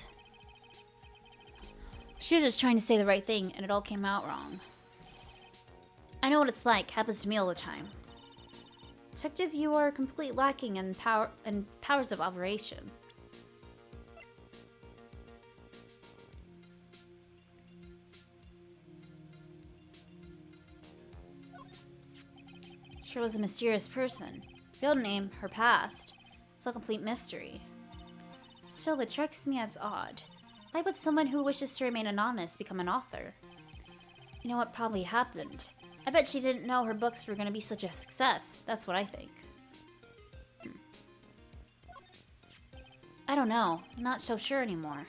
She was just trying to say the right thing, and it all came out wrong. I know what it's like. Happens to me all the time. Detective, you are completely lacking in powers of operation. Sure was a mysterious person. Real name, her past. It's a complete mystery. Still, it strikes me as odd. Why would someone who wishes to remain anonymous become an author? You know what probably happened? I bet she didn't know her books were going to be such a success. That's what I think. I don't know. I'm not so sure anymore.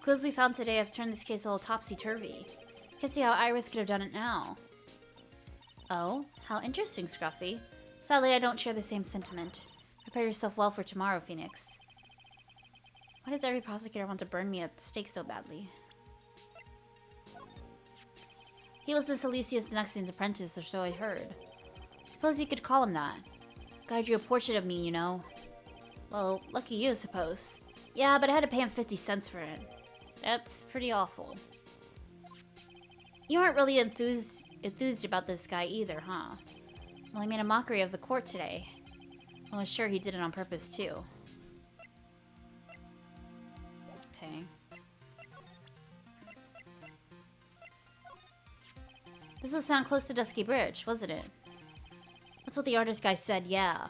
Clues we found today have turned this case all topsy-turvy. Can't see how Iris could have done it now. Oh, how interesting, Scruffy. Sadly, I don't share the same sentiment. Prepare yourself well for tomorrow, Phoenix. Why does every prosecutor want to burn me at the stake so badly? He was Miss Alicia's Denuxian's apprentice, or so I heard. Suppose you could call him that. Guy drew a portrait of me, you know. Well, lucky you, suppose. Yeah, but I had to pay him 50 cents for it. That's pretty awful. You aren't really enthused about this guy either, huh? Well, he made a mockery of the court today. I was sure he did it on purpose, too. Okay. This was found close to Dusky Bridge, wasn't it? That's what the artist guy said, yeah.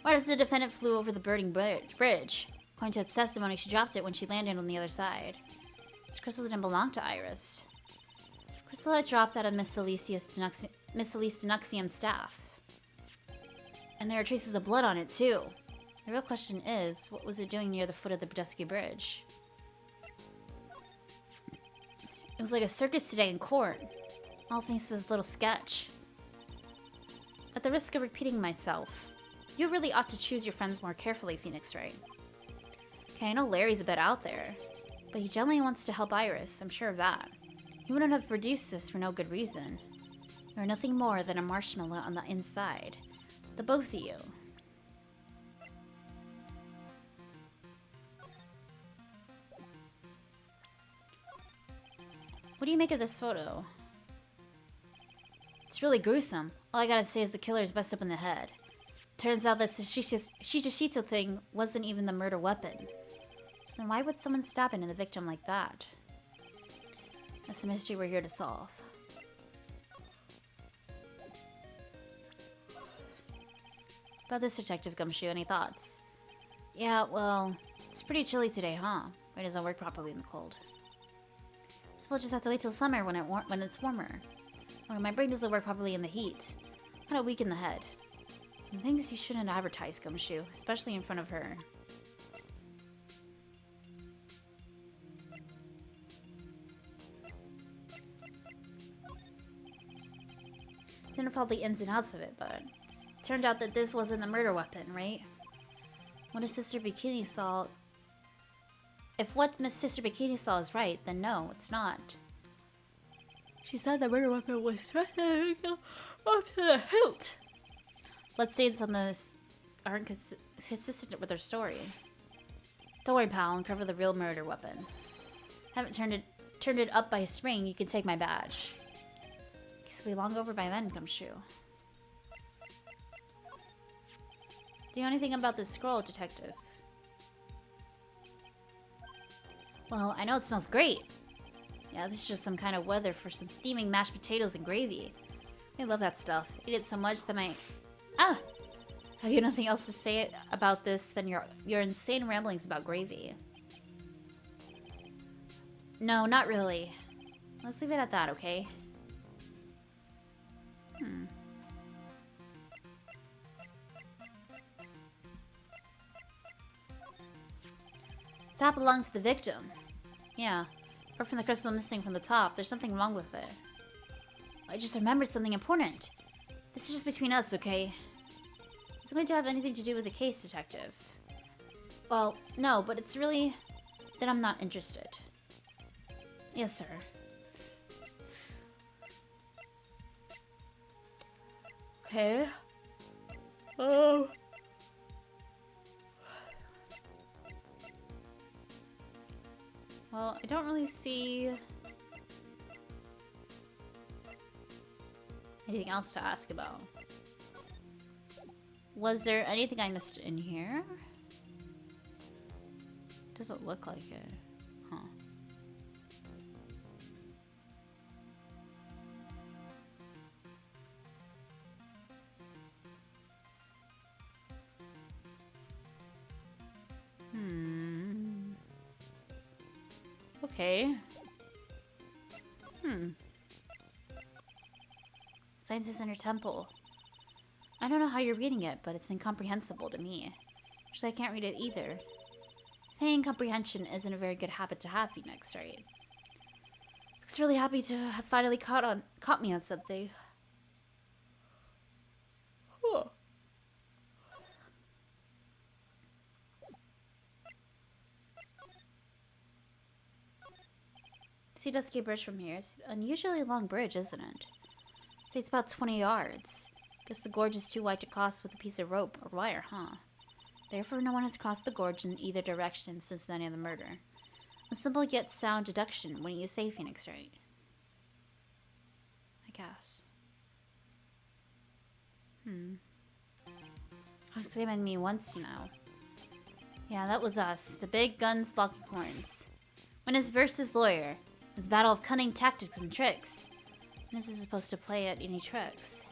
Why does the defendant flew over the burning bridge? According to its testimony, she dropped it when she landed on the other side. This crystal didn't belong to Iris. Crystal had dropped out of Miss Elise Denuxium's staff. And there are traces of blood on it, too. The real question is, what was it doing near the foot of the Dusky Bridge? It was like a circus today in court. All thanks to this little sketch. At the risk of repeating myself, you really ought to choose your friends more carefully, Phoenix Wright. Okay, I know Larry's a bit out there, but he generally wants to help Iris, I'm sure of that. He wouldn't have produced this for no good reason. You're nothing more than a marshmallow on the inside. The both of you. What do you make of this photo? It's really gruesome. All I gotta say is the killer is messed up in the head. Turns out that the Shishito thing wasn't even the murder weapon. So then why would someone stab into the victim like that? That's the mystery we're here to solve. About this, Detective Gumshoe, any thoughts? Yeah, well, it's pretty chilly today, huh? It doesn't work properly in the cold. So we'll just have to wait till summer when it's warmer. Or my brain doesn't work properly in the heat. Kind of weak in the head. Some things you shouldn't advertise, Gumshoe, especially in front of her. Didn't follow the ins and outs of it, but it turned out that this wasn't the murder weapon, right? What if Sister Bikini saw... If what Miss Sister Bikini saw is right, then no, it's not. She said the murder weapon was threatening up to the hilt. Bloodstains on this aren't consistent with her story. Don't worry, pal, and cover the real murder weapon. Haven't turned it up by spring, you can take my badge. Guess we'll be long over by then, Gumshoe. Do you know anything about this scroll, Detective? Well, I know it smells great. Yeah, this is just some kind of weather for some steaming mashed potatoes and gravy. I love that stuff. Eat it so much that my... Ah! Have you nothing else to say about this than your insane ramblings about gravy? No, not really. Let's leave it at that, okay? That belongs to the victim. Yeah. Apart from the crystal missing from the top, there's something wrong with it. I just remembered something important. This is just between us, okay? It's going to have anything to do with the case, Detective. Well, no, but it's really... that I'm not interested. Yes, sir. Okay. Oh. Well, I don't really see anything else to ask about. Was there anything I missed in here? Doesn't look like it. Huh. Okay. Science Center Temple. I don't know how you're reading it, but it's incomprehensible to me. Actually, I can't read it either. Feigning comprehension isn't a very good habit to have, Phoenix, right? Looks really happy to have finally caught me on something. Huh. Sandusky Bridge from here is an unusually long bridge, isn't it? I'd say it's about 20 yards. Guess the gorge is too wide to cross with a piece of rope or wire, huh? Therefore, no one has crossed the gorge in either direction since the night of the murder. A simple yet sound deduction, wouldn't you say, Phoenix, right? I guess. Examine me once, you know. Yeah, that was us. The big guns locking horns. Witness versus lawyer. It was a battle of cunning tactics and tricks. This is supposed to play at any tricks.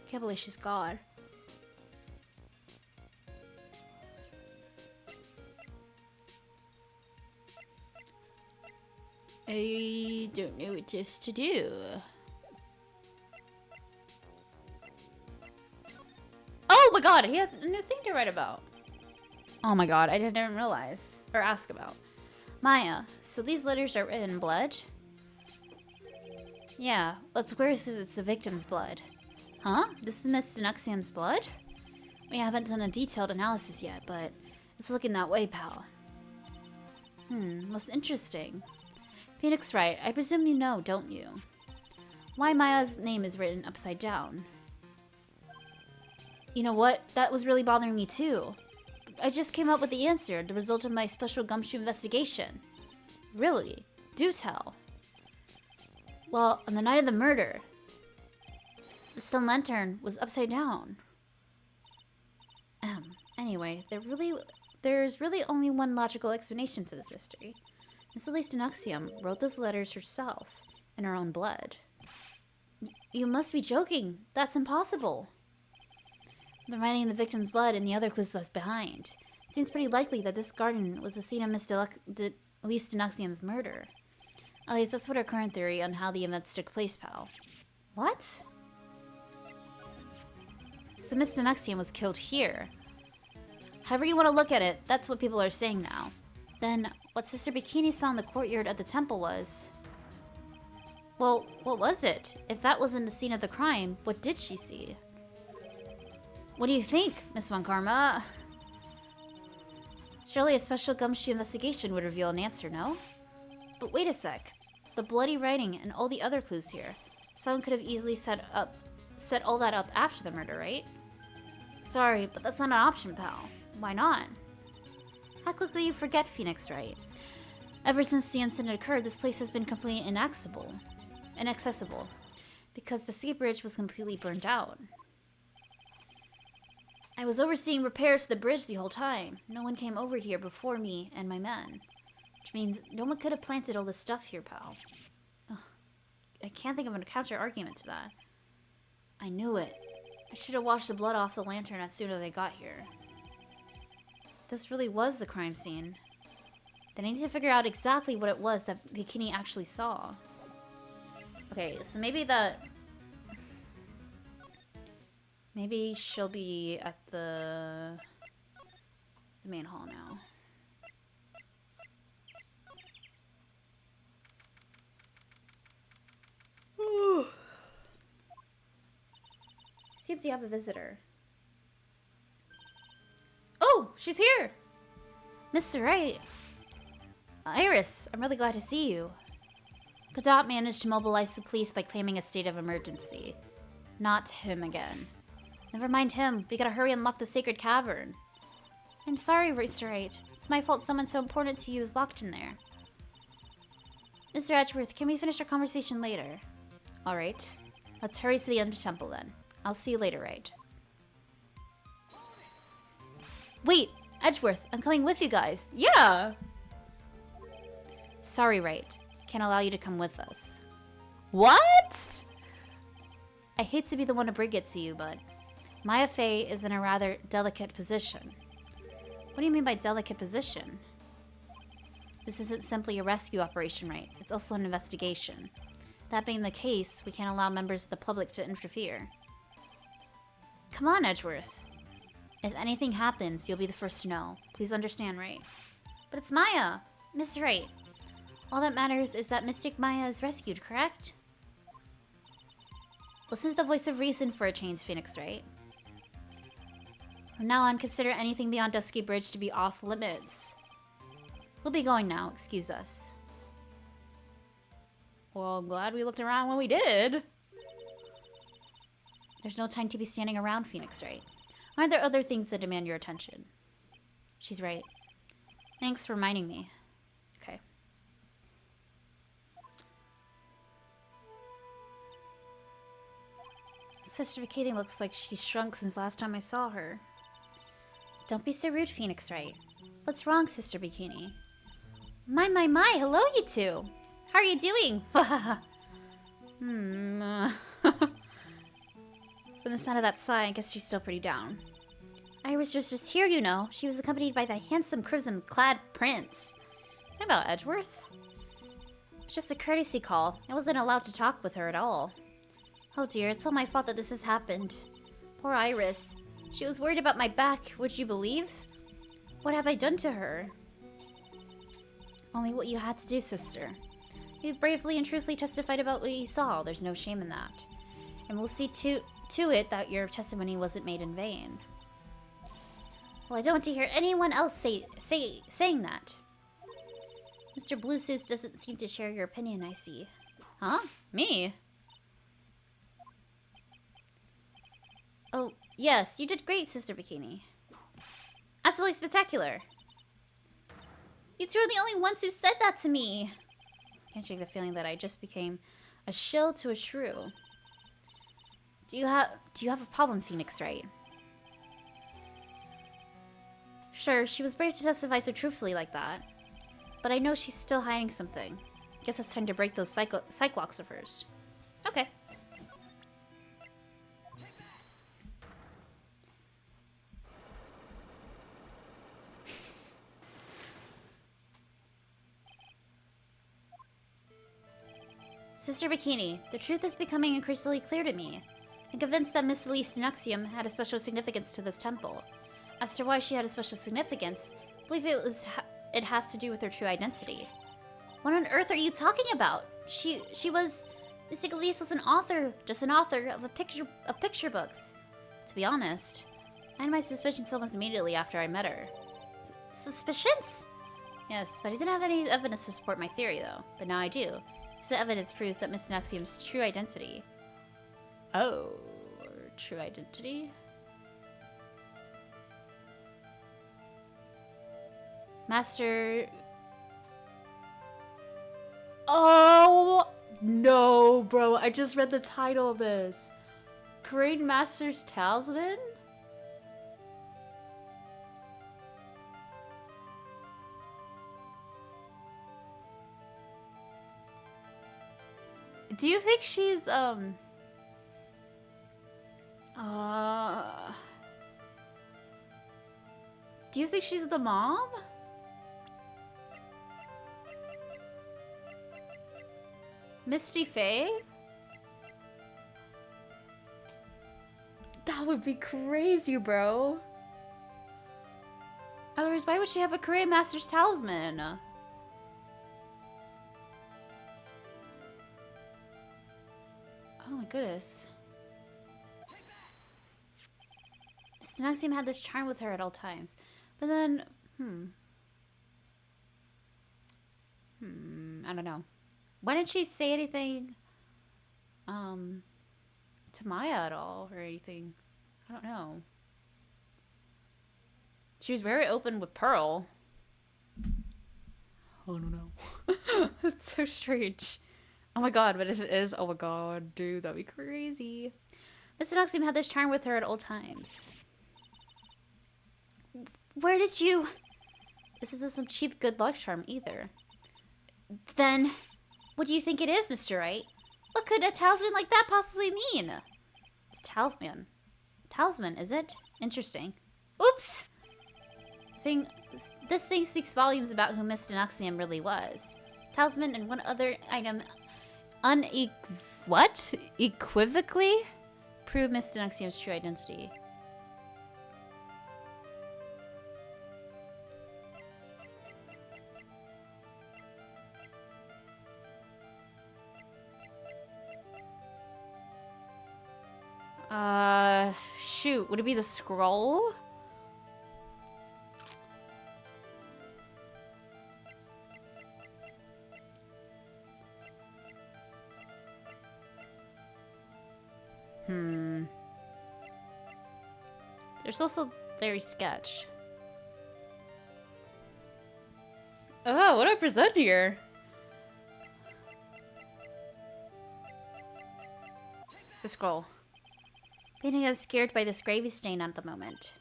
Can't believe she's gone. I don't know what else to do. Oh my god, he has a new thing to write about. Oh my god, I didn't realize. Or ask about. Maya, so these letters are written in blood? Yeah, what's worse is it's the victim's blood. Huh? This is Miss Denuxium's blood? We haven't done a detailed analysis yet, but it's looking that way, pal. Most interesting. Phoenix Wright, I presume you know, don't you? Why Maya's name is written upside down. You know what? That was really bothering me too. I just came up with the answer, the result of my special gumshoe investigation. Really? Do tell. Well, on the night of the murder, the stone lantern was upside down. Anyway, there's really only one logical explanation to this mystery. Miss Elise Denuxium wrote those letters herself, in her own blood. You must be joking. That's impossible. The writing in the victim's blood and the other clues left behind. It seems pretty likely that this garden was the scene of Miss Elise Denuxium's murder. At least that's what our current theory on how the events took place, pal. What? So Miss Denuxium was killed here. However you want to look at it, that's what people are saying now. Then, what Sister Bikini saw in the courtyard at the temple was... Well, what was it? If that wasn't the scene of the crime, what did she see? What do you think, Miss Von Karma? Surely a special gumshoe investigation would reveal an answer, no? But wait a sec. The bloody writing and all the other clues here. Someone could have easily set all that up after the murder, right? Sorry, but that's not an option, pal. Why not? How quickly you forget, Phoenix Wright. Ever since the incident occurred, this place has been completely inaccessible. Because the sea bridge was completely burned out. I was overseeing repairs to the bridge the whole time. No one came over here before me and my men. Which means no one could have planted all this stuff here, pal. Ugh. I can't think of a counter-argument to that. I knew it. I should have washed the blood off the lantern as soon as I got here. This really was the crime scene. Then I need to figure out exactly what it was that Bikini actually saw. Okay, so maybe she'll be at the main hall now. Seems you have a visitor. Oh, she's here! Mr. Wright. Iris, I'm really glad to see you. Cadet managed to mobilize the police by claiming a state of emergency. Not him again. Never mind him. We gotta hurry and lock the sacred cavern. I'm sorry, Mr. Wright. It's my fault someone so important to you is locked in there. Mr. Edgeworth, can we finish our conversation later? Alright. Let's hurry to the end of the temple then. I'll see you later, Wright. Wait! Edgeworth, I'm coming with you guys. Yeah! Sorry, Wright. Can't allow you to come with us. What? I hate to be the one to bring it to you, but Maya Fey is in a rather delicate position. What do you mean by delicate position? This isn't simply a rescue operation, right? It's also an investigation. That being the case, we can't allow members of the public to interfere. Come on, Edgeworth. If anything happens, you'll be the first to know. Please understand, Wright. But it's Maya! Miss Wright. All that matters is that Mystic Maya is rescued, correct? Listen to the voice of reason for a change, Phoenix Wright. From now on, consider anything beyond Dusky Bridge to be off limits. We'll be going now, excuse us. Well, I'm glad we looked around when we did. There's no time to be standing around, Phoenix Wright. Aren't there other things that demand your attention? She's right. Thanks for reminding me. Okay. Sister Bikini looks like she's shrunk since last time I saw her. Don't be so rude, Phoenix Wright. What's wrong, Sister Bikini? My, hello you two! How are you doing? From the sound of that sigh, I guess she's still pretty down. Iris was just here, you know. She was accompanied by the handsome crimson-clad prince. How about Edgeworth? It's just a courtesy call. I wasn't allowed to talk with her at all. Oh dear, it's all my fault that this has happened. Poor Iris. She was worried about my back, would you believe? What have I done to her? Only what you had to do, sister. You bravely and truthfully testified about what you saw. There's no shame in that. And we'll see to it that your testimony wasn't made in vain. Well, I don't want to hear anyone else saying that. Mr. Bluesuits doesn't seem to share your opinion, I see. Huh? Me? Oh, yes, you did great, Sister Bikini. Absolutely spectacular. You two are the only ones who said that to me. Can't shake the feeling that I just became a shill to a shrew. Do you have a problem, Phoenix Wright? Sure, she was brave to testify so truthfully like that. But I know she's still hiding something. Guess it's time to break those cyclocks of hers. Okay. Sister Bikini, the truth is becoming increasingly clear to me. I'm convinced that Miss Elise Nexium had a special significance to this temple. As to why she had a special significance, I believe it has to do with her true identity. What on earth are you talking about? Miss Elise was an author, just an author of picture books. To be honest, I had my suspicions almost immediately after I met her. Suspicions? Yes, but I didn't have any evidence to support my theory though. But now I do. The evidence proves that Miss Nexium's true identity. Oh, true identity? Master... Oh, no, bro. I just read the title of this. Crane Master's Talisman? Do you think she's, do you think she's the mom? Misty Faye? That would be crazy, bro. Otherwise, why would she have a Korean Master's Talisman? Oh my goodness. Mr. Nexium had this charm with her at all times. But then, I don't know. Why didn't she say anything, to Maya at all or anything? I don't know. She was very open with Pearl. I don't know. It's so strange. Oh my god, but if it is, oh my god, dude, that'd be crazy. Mr. Nexium had this charm with her at all times. Where did you... This isn't some cheap good luck charm either. Then, what do you think it is, Mr. Wright? What could a talisman like that possibly mean? It's a talisman. Talisman, is it? Interesting. Oops! Thing, this thing speaks volumes about who Miss Denuxium really was. Talisman and one other item equivocally prove Miss Denuxium's true identity. Shoot, would it be the scroll? There's also Larry's sketch. Oh, what do I present here? The scroll. Painting is scared by this gravy stain at the moment.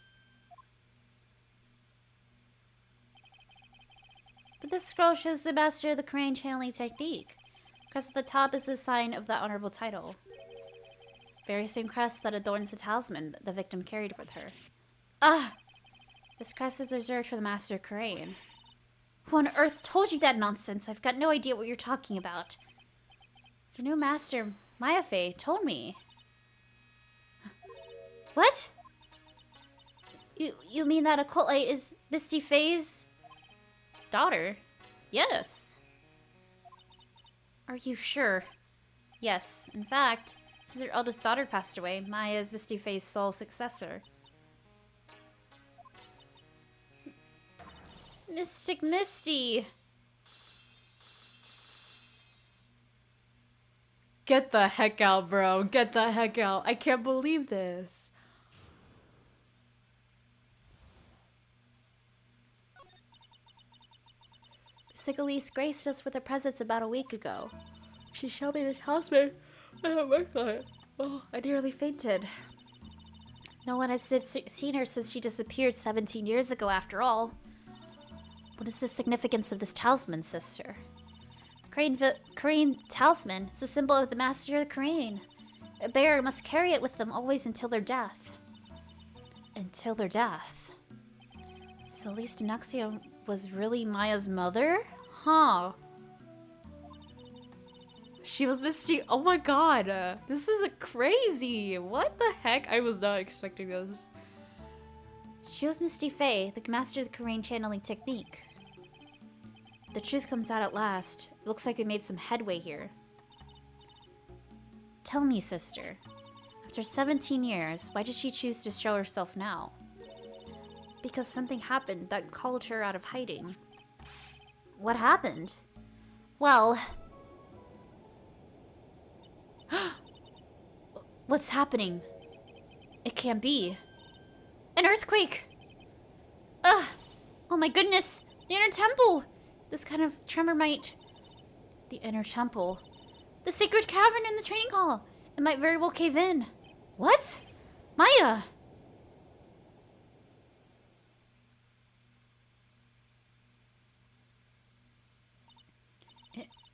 But this scroll shows the master of the crane channeling technique. Crest at the top is the sign of the honorable title. Very same crest that adorns the talisman the victim carried with her. Ah! This crest is reserved for the master of crane. Who on earth told you that nonsense? I've got no idea what you're talking about. The new master, Mayafe, told me. What? You mean that Occultite is Misty Faye's daughter? Yes. Are you sure? Yes. In fact, since her eldest daughter passed away, Maya is Misty Faye's sole successor. Mystic Misty! Get the heck out, bro. Get the heck out. I can't believe this. Sigalise graced us with her presence about a week ago. She showed me the talisman. I don't work on it. Oh, I nearly fainted. No one has seen her since she disappeared 17 years ago, after all. What is the significance of this talisman, sister? Crane talisman is a symbol of the master of the crane. A bearer must carry it with them always until their death. Until their death. So at least Denuxium was really Maya's mother? Huh. She was Misty. Oh my god. This is crazy. What the heck? I was not expecting this. She was Misty Faye, the master of the Korean channeling technique. The truth comes out at last. It looks like we made some headway here. Tell me, sister. After 17 years, why did she choose to show herself now? Because something happened that called her out of hiding. What happened? Well... What's happening? It can't be. An earthquake! Ugh! Oh my goodness! The inner temple! This kind of tremor might... The inner temple. The sacred cavern in the training hall! It might very well cave in. What? Maya!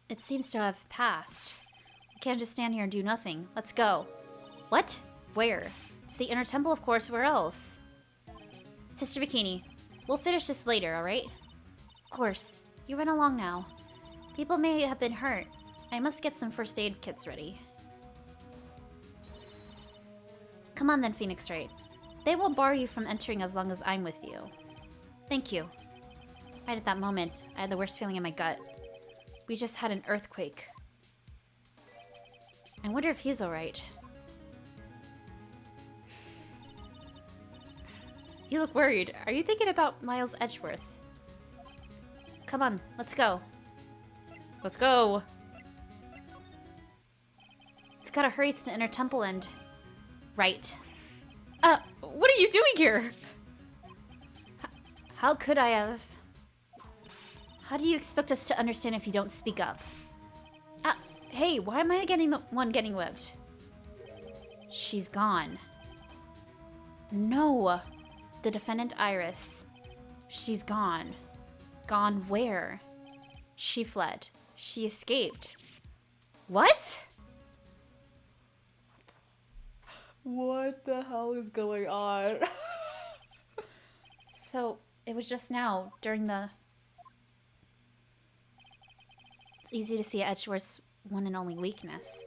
It seems to have passed. We can't just stand here and do nothing. Let's go. What? Where? To the inner temple, of course. Where else? Sister Bikini, we'll finish this later, alright? Of course. You run along now. People may have been hurt. I must get some first aid kits ready. Come on then, Phoenix Wright. They won't bar you from entering as long as I'm with you. Thank you. Right at that moment, I had the worst feeling in my gut. We just had an earthquake. I wonder if he's alright. You look worried. Are you thinking about Miles Edgeworth? Come on, let's go. Let's go. We've gotta hurry to the inner temple and... Right. What are you doing here? How could I have... How do you expect us to understand if you don't speak up? Hey, why am I the one getting whipped? She's gone. No. The defendant Iris. She's gone. Gone where? She fled. She escaped. What? What the hell is going on? So, It was just now, during the... It's easy to see Edgeworth's one and only weakness.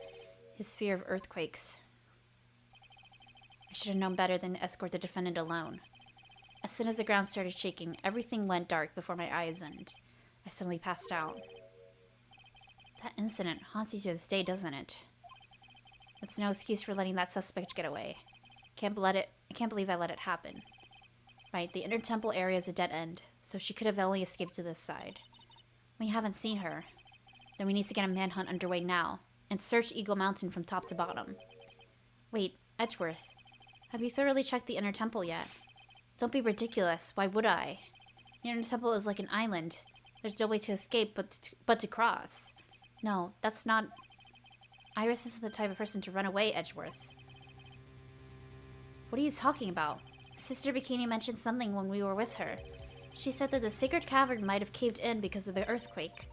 His fear of earthquakes. I should have known better than to escort the defendant alone. As soon as the ground started shaking, everything went dark before my eyes and I suddenly passed out. That incident haunts you to this day, doesn't it? That's no excuse for letting that suspect get away. I can't believe I let it happen. Right, the inner temple area is a dead end, so she could have only escaped to this side. We haven't seen her. Then we need to get a manhunt underway now, and search Eagle Mountain from top to bottom. Wait, Edgeworth, have you thoroughly checked the inner temple yet? Don't be ridiculous, why would I? The inner temple is like an island. There's no way to escape but to cross. No, that's not... Iris isn't the type of person to run away, Edgeworth. What are you talking about? Sister Bikini mentioned something when we were with her. She said that the sacred cavern might have caved in because of the earthquake.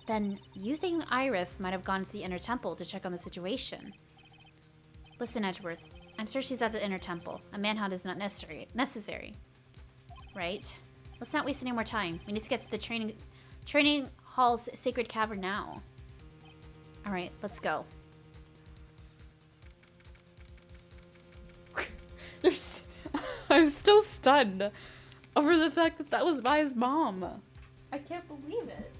Then, you think Iris might have gone to the inner temple to check on the situation. Listen, Edgeworth. I'm sure she's at the inner temple. A manhunt is not necessary. Right? Let's not waste any more time. We need to get to the training hall's sacred cavern now. Alright, let's go. I'm still stunned over the fact that that was Maya's mom. I can't believe it.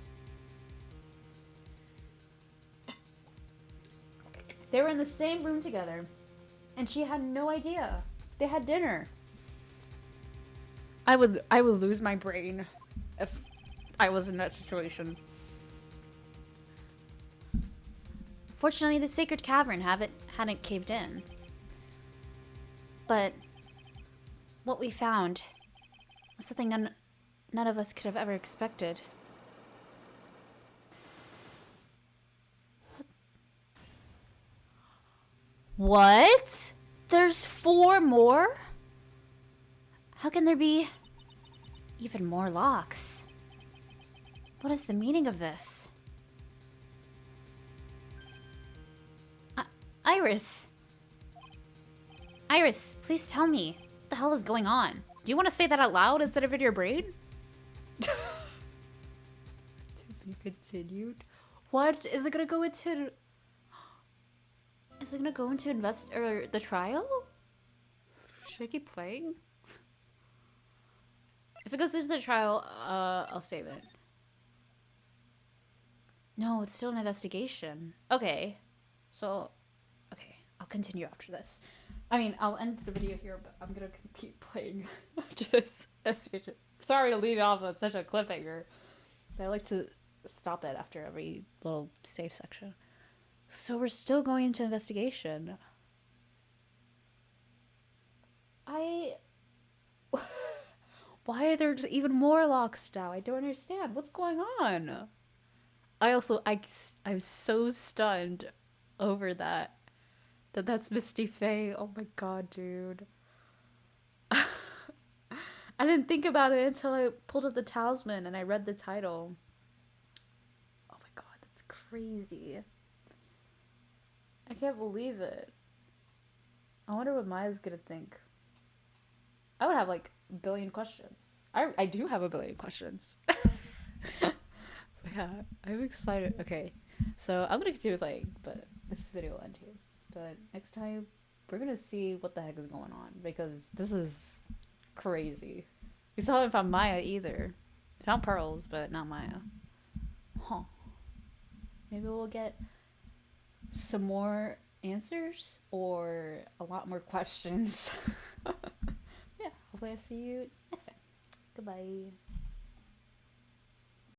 They were in the same room together, and she had no idea. They had dinner. I would lose my brain if I was in that situation. Fortunately, the sacred cavern hadn't caved in. But what we found was something none of us could have ever expected. What? There's 4 more? How can there be even more locks? What is the meaning of this? Iris! Iris, please tell me. What the hell is going on? Do you want to say that out loud instead of in your brain? To be continued? What? Is it gonna go into... Is it gonna go into the trial? Should I keep playing? If it goes into the trial, I'll save it. No, it's still an investigation. Okay. So, okay. I'll continue after this. I mean, I'll end the video here, but I'm gonna keep playing after this. Sorry to leave off on such a cliffhanger. But I like to stop it after every little save section. So we're still going into investigation. Why are there even more locks now? I don't understand. What's going on? I'm so stunned over that. That's Misty Faye. Oh my god, dude. I didn't think about it until I pulled up the talisman and I read the title. Oh my god, that's crazy. I can't believe it. I wonder what Maya's gonna think. I would have like a billion questions. I do have a billion questions. But yeah, I'm excited. Okay, so I'm gonna continue playing, but this video will end here. But next time, we're gonna see what the heck is going on, because this is crazy. We still haven't found Maya either. Found pearls, but not Maya. Huh. Maybe we'll get some more answers or a lot more questions. Yeah, hopefully I see you next time. Goodbye.